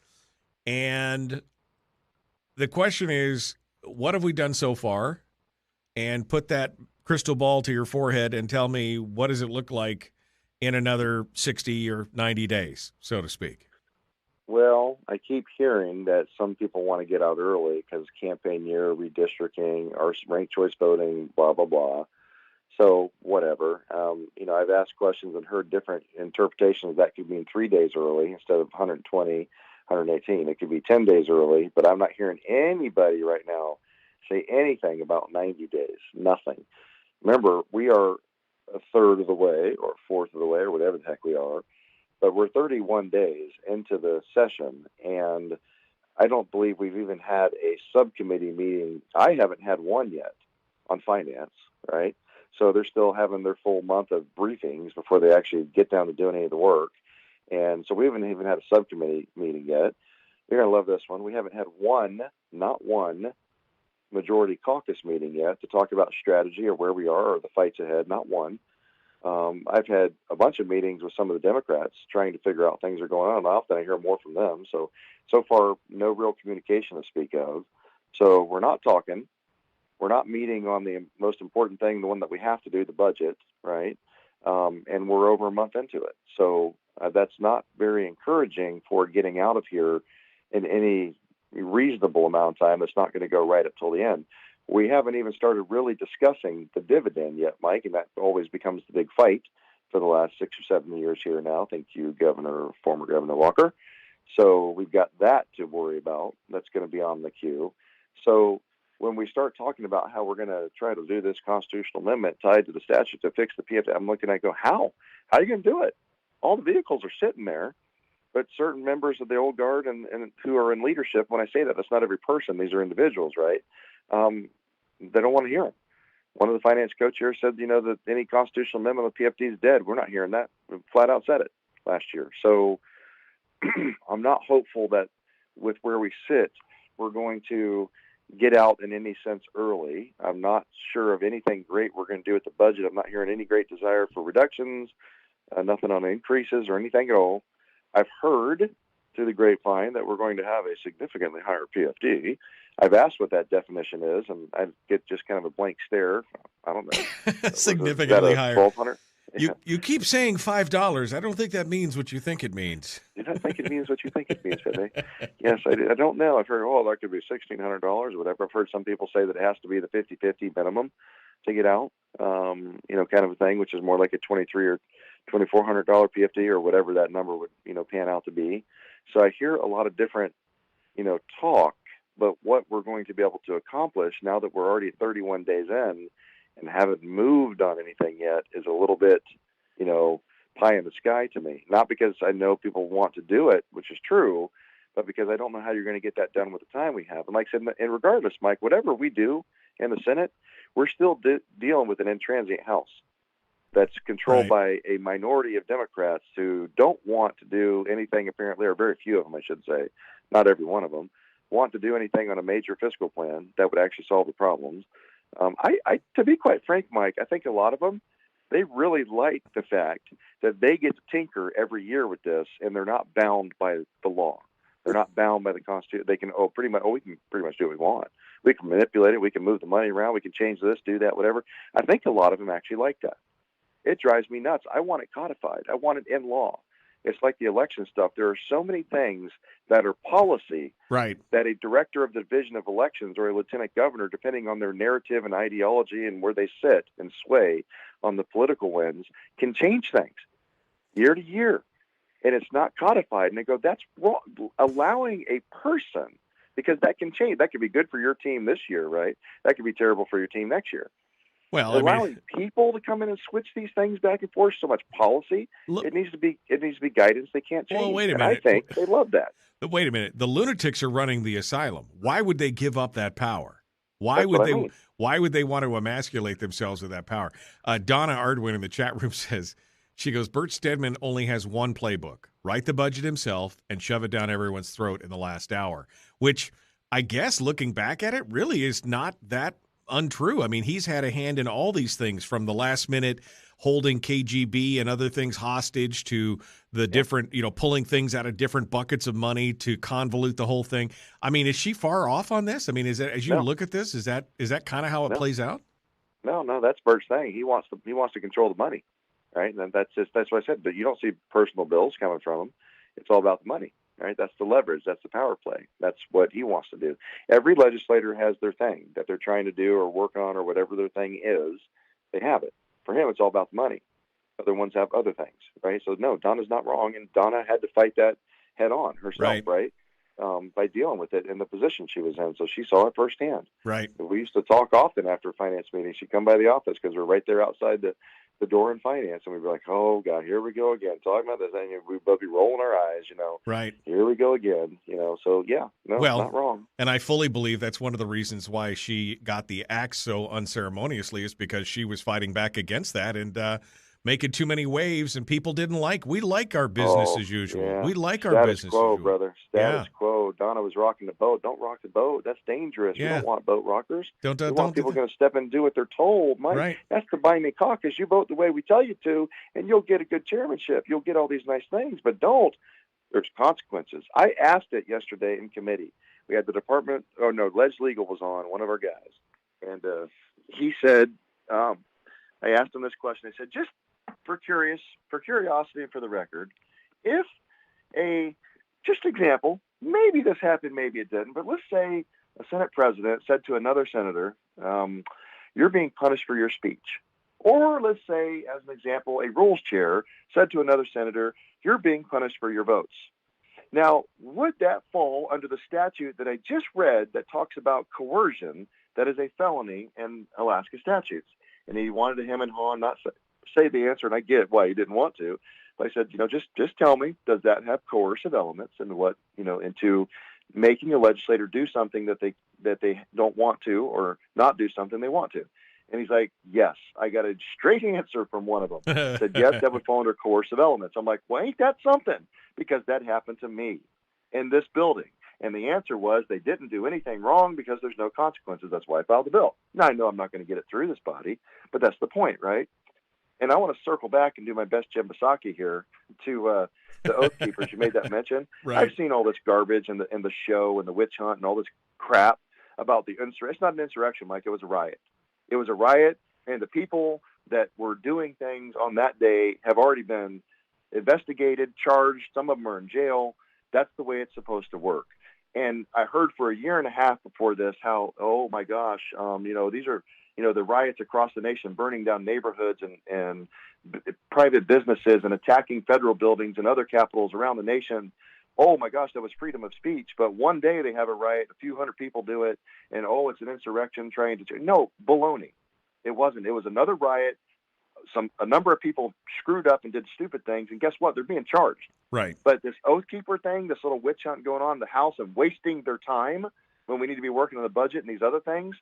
And the question is, what have we done so far? And put that crystal ball to your forehead and tell me, what does it look like in another 60 or 90 days, so to speak? Well, I keep hearing that some people want to get out early because campaign year, redistricting, or ranked choice voting, blah, blah, blah. So whatever. I've asked questions and heard different interpretations. That could mean 3 days early instead of 120, 118. It could be 10 days early, but I'm not hearing anybody right now say anything about 90 days. Nothing. Remember, we are a third of the way or a fourth of the way or whatever the heck we are. But we're 31 days into the session, and I don't believe we've even had a subcommittee meeting. I haven't had one yet on finance, right? So they're still having their full month of briefings before they actually get down to doing any of the work. And so we haven't even had a subcommittee meeting yet. You're going to love this one. We haven't had not one, majority caucus meeting yet to talk about strategy or where we are or the fights ahead, not one. I've had a bunch of meetings with some of the Democrats trying to figure out things are going on. Often I hear more from them. So far, no real communication to speak of. So we're not talking. We're not meeting on the most important thing, the one that we have to do, the budget, right? And we're over a month into it. So that's not very encouraging for getting out of here in any reasonable amount of time. That's not going to go right up till the end. We haven't even started really discussing the dividend yet, Mike, and that always becomes the big fight for the last 6 or 7 years here now. Thank you, former Governor Walker. So we've got that to worry about. That's going to be on the queue. So when we start talking about how we're going to try to do this constitutional amendment tied to the statute to fix the PFD, I'm looking at go, how? How are you going to do it? All the vehicles are sitting there, but certain members of the old guard and who are in leadership, when I say that, that's not every person. These are individuals, right? They don't want to hear them. One of the finance co-chairs said, that any constitutional amendment of PFD is dead. We're not hearing that. We flat out said it last year. So I'm not hopeful that with where we sit, we're going to get out in any sense early. I'm not sure of anything great we're going to do with the budget. I'm not hearing any great desire for reductions, nothing on increases or anything at all. I've heard through the grapevine that we're going to have a significantly higher PFD. I've asked what that definition is, and I get just kind of a blank stare. I don't know. Significantly higher. 1,200? Yeah. You keep saying $5. I don't think that means what you think it means. You don't think it means what you think it means, Pepe? Yes, I don't know. I've heard, that could be $1,600 or whatever. I've heard some people say that it has to be the 50-50 minimum to get out, kind of a thing, which is more like a $2,300 or $2,400 PFD or whatever that number would, pan out to be. So I hear a lot of different, talk, but what we're going to be able to accomplish now that we're already 31 days in and haven't moved on anything yet is a little bit, pie in the sky to me. Not because I know people want to do it, which is true, but because I don't know how you're going to get that done with the time we have. And like I said, and regardless, Mike, whatever we do in the Senate, we're still dealing with an intransient House that's controlled by a minority of Democrats who don't want to do anything, apparently, or very few of them, I should say, not every one of them, want to do anything on a major fiscal plan that would actually solve the problems. To be quite frank, Mike, I think a lot of them, they really like the fact that they get to tinker every year with this, and they're not bound by the law. They're not bound by the Constitution. They can, we can pretty much do what we want. We can manipulate it. We can move the money around. We can change this, do that, whatever. I think a lot of them actually like that. It drives me nuts. I want it codified. I want it in law. It's like the election stuff. There are so many things that are policy right. that a director of the Division of Elections or a lieutenant governor, depending on their narrative and ideology and where they sit and sway on the political winds, can change things year to year. And it's not codified. And they go, that's wrong. Allowing a person, because that can change. That could be good for your team this year, right? That could be terrible for your team next year. Well, allowing people to come in and switch these things back and forth, so much policy. It needs to be guidance they can't change. Well, wait a minute. And I think they love that. But wait a minute. The lunatics are running the asylum. Why would they give up that power? Why That's would what they? I mean. Why would they want to emasculate themselves with that power? Donna Ardwin in the chat room says, she goes, Bert Stedman only has one playbook: write the budget himself and shove it down everyone's throat in the last hour. Which I guess, looking back at it, really is not that untrue. I mean, he's had a hand in all these things, from the last minute holding KGB and other things hostage to the different, pulling things out of different buckets of money to convolute the whole thing. I mean, is she far off on this? I mean, is that, as you look at this, is that kind of how it plays out? No, that's Bert's thing. He wants to control the money, right? And that's what I said. But you don't see personal bills coming from him. It's all about the money. Right, that's the leverage. That's the power play. That's what he wants to do. Every legislator has their thing that they're trying to do or work on, or whatever their thing is. They have it. For him, it's all about the money. Other ones have other things, right? So no, Donna's not wrong, and Donna had to fight that head on herself, right? By dealing with it in the position she was in. So she saw it firsthand. Right. We used to talk often after finance meetings. She'd come by the office because we're right there outside the door in finance, and we'd be like, oh God, here we go again, talking about this, and we'd both be rolling our eyes, right, here we go again, so yeah, no, well, not wrong. And I fully believe that's one of the reasons why she got the axe so unceremoniously, is because she was fighting back against that and making too many waves, and people didn't we like our business as usual. Yeah. We like our business quo, as usual. Brother. Status quo. Donna was rocking the boat. Don't rock the boat. That's dangerous. Yeah. We don't want boat rockers. We want don't people going to step in and do what they're told. Mike, right. That's the Buy Me Caucus. You vote the way we tell you to, and you'll get a good chairmanship. You'll get all these nice things, but don't. There's consequences. I asked it yesterday in committee. We had the Ledge Legal was on, one of our guys, and he said, I asked him this question. I said, just for curiosity and for the record, if just example, maybe this happened, maybe it didn't, but let's say a Senate president said to another senator, you're being punished for your speech. Or let's say, as an example, a rules chair said to another senator, you're being punished for your votes. Now, would that fall under the statute that I just read that talks about coercion, that is a felony in Alaska statutes? And he wanted to hem and haw, not say the answer, and I get why he didn't want to. But I said, just tell me, does that have coercive elements into making a legislator do something that they don't want to, or not do something they want to? And he's like, yes. I got a straight answer from one of them. He said, yes, that would fall under coercive elements. I'm like, well, ain't that something? Because that happened to me in this building. And the answer was they didn't do anything wrong because there's no consequences. That's why I filed the bill. Now, I know I'm not going to get it through this body, but that's the point, right? And I want to circle back and do my best Jim Basaki here to the Oath Keepers. You made that mention. Right. I've seen all this garbage and the show and the witch hunt and all this crap about the insurrection. It's not an insurrection, Mike. It was a riot. It was a riot, and the people that were doing things on that day have already been investigated, charged. Some of them are in jail. That's the way it's supposed to work. And I heard for a year and a half before this how, oh my gosh, these are, the riots across the nation, burning down neighborhoods and private businesses and attacking federal buildings and other capitals around the nation. Oh my gosh, that was freedom of speech. But one day they have a riot, a few hundred people do it, and it's an insurrection trying to. No, baloney. It wasn't. It was another riot. A number of people screwed up and did stupid things, and guess what? They're being charged. Right. But this Oath Keeper thing, this little witch hunt going on in the House and wasting their time when we need to be working on the budget and these other things,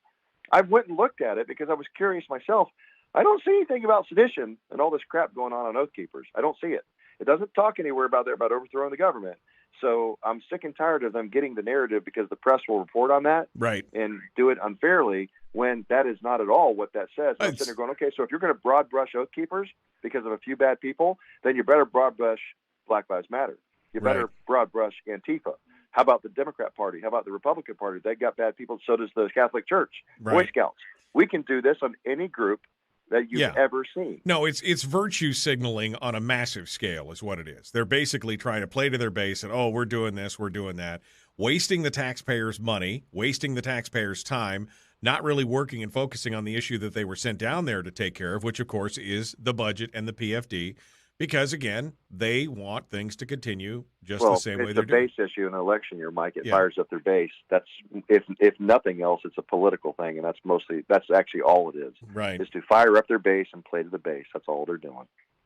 I went and looked at it because I was curious myself. I don't see anything about sedition and all this crap going on Oath Keepers. I don't see it. It doesn't talk anywhere about overthrowing the government. So I'm sick and tired of them getting the narrative because the press will report on that Right. and do it unfairly when that is not at all what that says. I'm sitting there going, okay, so if you're going to broad brush Oath Keepers because of a few bad people, then you better broad brush Black Lives Matter. You better broad brush Antifa. How about the Democrat Party? How about the Republican Party? They got bad people. So does the Catholic Church, Boy Scouts. We can do this on any group that you've ever seen. No, it's virtue signaling on a massive scale is what it is. They're basically trying to play to their base and, oh, we're doing this, we're doing that, wasting the taxpayers' money, wasting the taxpayers' time, not really working and focusing on the issue that they were sent down there to take care of, which, of course, is the budget and the PFD. Because, again, they want things to continue just the same way they're doing. It's a base issue in an election year, Mike. It fires up their base. That's if nothing else, it's a political thing, and that's actually all it is. Right. Is to fire up their base and play to the base. That's all they're doing.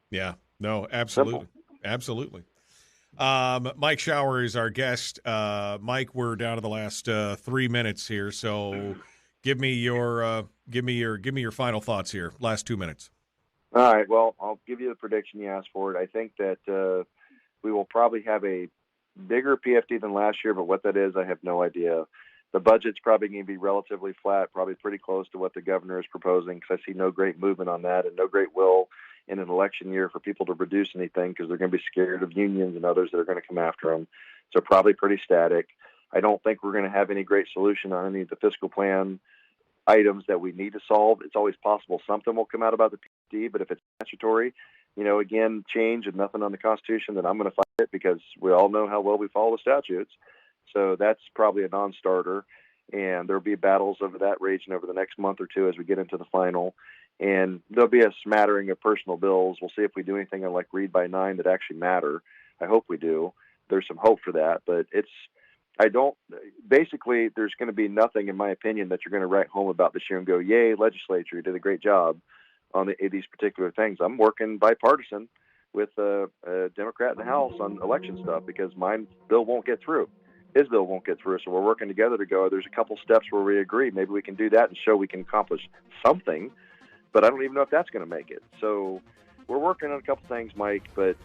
Yeah. No, absolutely. Simple. Absolutely. Mike Shower is our guest. Mike, we're down to the last 3 minutes here, so give me your final thoughts here. Last 2 minutes. All right, well, I'll give you the prediction you asked for it. I think that we will probably have a bigger PFD than last year, but what that is, I have no idea. The budget's probably going to be relatively flat, probably pretty close to what the governor is proposing, because I see no great movement on that and no great will in an election year for people to reduce anything because they're going to be scared of unions and others that are going to come after them. So probably pretty static. I don't think we're going to have any great solution on any of the fiscal plan items that we need to solve. It's always possible something will come out about the PD, but if it's statutory, again, change and nothing on the Constitution, then I'm going to fight it because we all know how well we follow the statutes. So that's probably a non-starter, and there'll be battles over that raging over the next month or two as we get into the final. And there'll be a smattering of personal bills. We'll see if we do anything on like read by 9 that actually matter. I hope we do. There's some hope for that, but basically there's going to be nothing, in my opinion, that you're going to write home about this year and go, yay, legislature, you did a great job on these particular things. I'm working bipartisan with a Democrat in the House on election stuff because my bill won't get through. His bill won't get through. So we're working together to go, there's a couple steps where we agree. Maybe we can do that and show we can accomplish something, but I don't even know if that's going to make it. So we're working on a couple things, Mike, but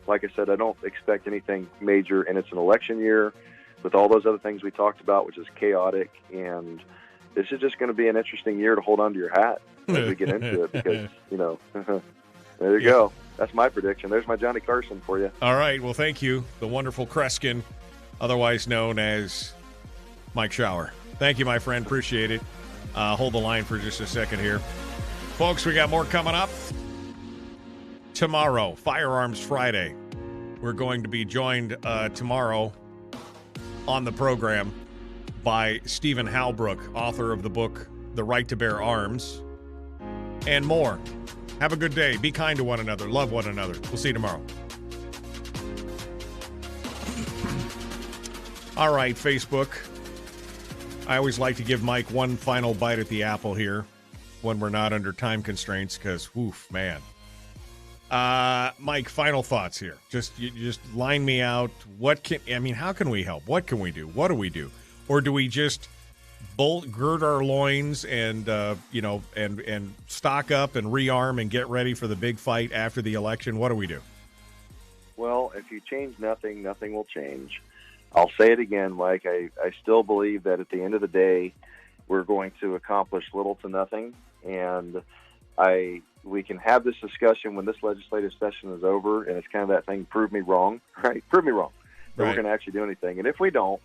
like I said, I don't expect anything major, and it's an election year with all those other things we talked about, which is chaotic, and this is just going to be an interesting year to hold on to your hat as we get into it because, there you go. That's my prediction. There's my Johnny Carson for you. All right. Well, thank you. The wonderful Kreskin, otherwise known as Mike Shower. Thank you, my friend. Appreciate it. Hold the line for just a second here. Folks, we got more coming up. Tomorrow, Firearms Friday. We're going to be joined tomorrow on the program by Stephen Halbrook, author of the book, The Right to Bear Arms, and more. Have a good day. Be kind to one another. Love one another. We'll see you tomorrow. All right, Facebook. I always like to give Mike one final bite at the apple here when we're not under time constraints because, woof, man. Mike, final thoughts here. Just line me out. How can we help? What can we do? What do we do? Or do we just gird our loins and stock up and rearm and get ready for the big fight after the election? What do we do? Well, if you change nothing, nothing will change. I'll say it again, Mike. I still believe that at the end of the day, we're going to accomplish little to nothing, and we can have this discussion when this legislative session is over, and it's kind of that thing, prove me wrong, right? Prove me wrong that we're going to actually do anything. And if we don't,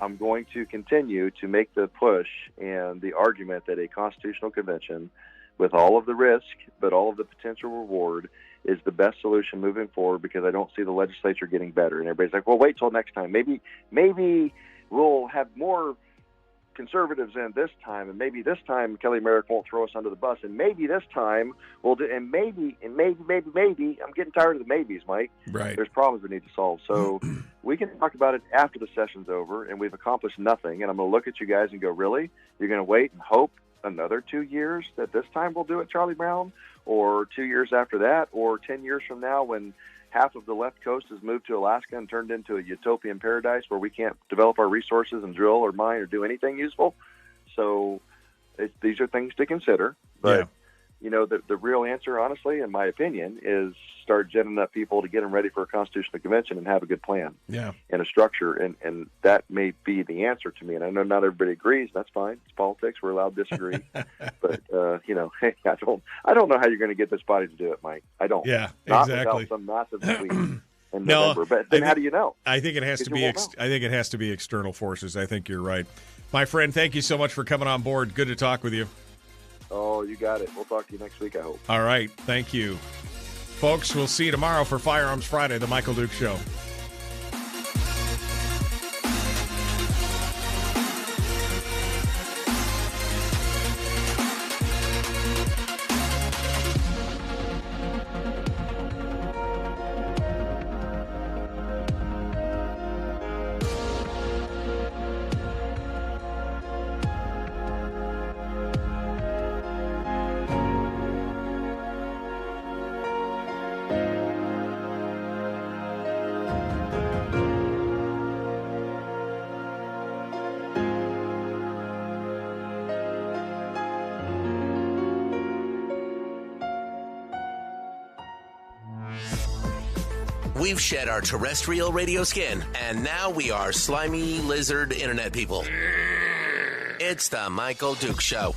I'm going to continue to make the push and the argument that a constitutional convention, with all of the risk but all of the potential reward, is the best solution moving forward because I don't see the legislature getting better. And everybody's like, well, wait till next time. Maybe we'll have more conservatives in this time, and maybe this time Kelly Merrick won't throw us under the bus, and maybe this time we'll do, and maybe. I'm getting tired of the maybes, Mike. Right. There's problems we need to solve. So we can talk about it after the session's over, and we've accomplished nothing. And I'm going to look at you guys and go, really? You're going to wait and hope another 2 years that this time we'll do it, Charlie Brown, or 2 years after that, or 10 years from now when half of the left coast has moved to Alaska and turned into a utopian paradise where we can't develop our resources and drill or mine or do anything useful. So these are things to consider. But, the real answer, honestly, in my opinion, is start ginning up people to get them ready for a constitutional convention and have a good plan and a structure. And that may be the answer to me. And I know not everybody agrees. That's fine. It's politics. We're allowed to disagree. But, hey, I don't know how you're going to get this body to do it, Mike. I don't. Yeah, not exactly. Without some massive tweet in November. But then how do you know? I think it has to be. I think it has to be external forces. I think you're right. My friend, thank you so much for coming on board. Good to talk with you. Oh, you got it. We'll talk to you next week, I hope. All right. Thank you. Folks, we'll see you tomorrow for Firearms Friday, the Michael Duke Show. We've shed our terrestrial radio skin, and now we are slimy lizard internet people. It's the Michael Duke Show.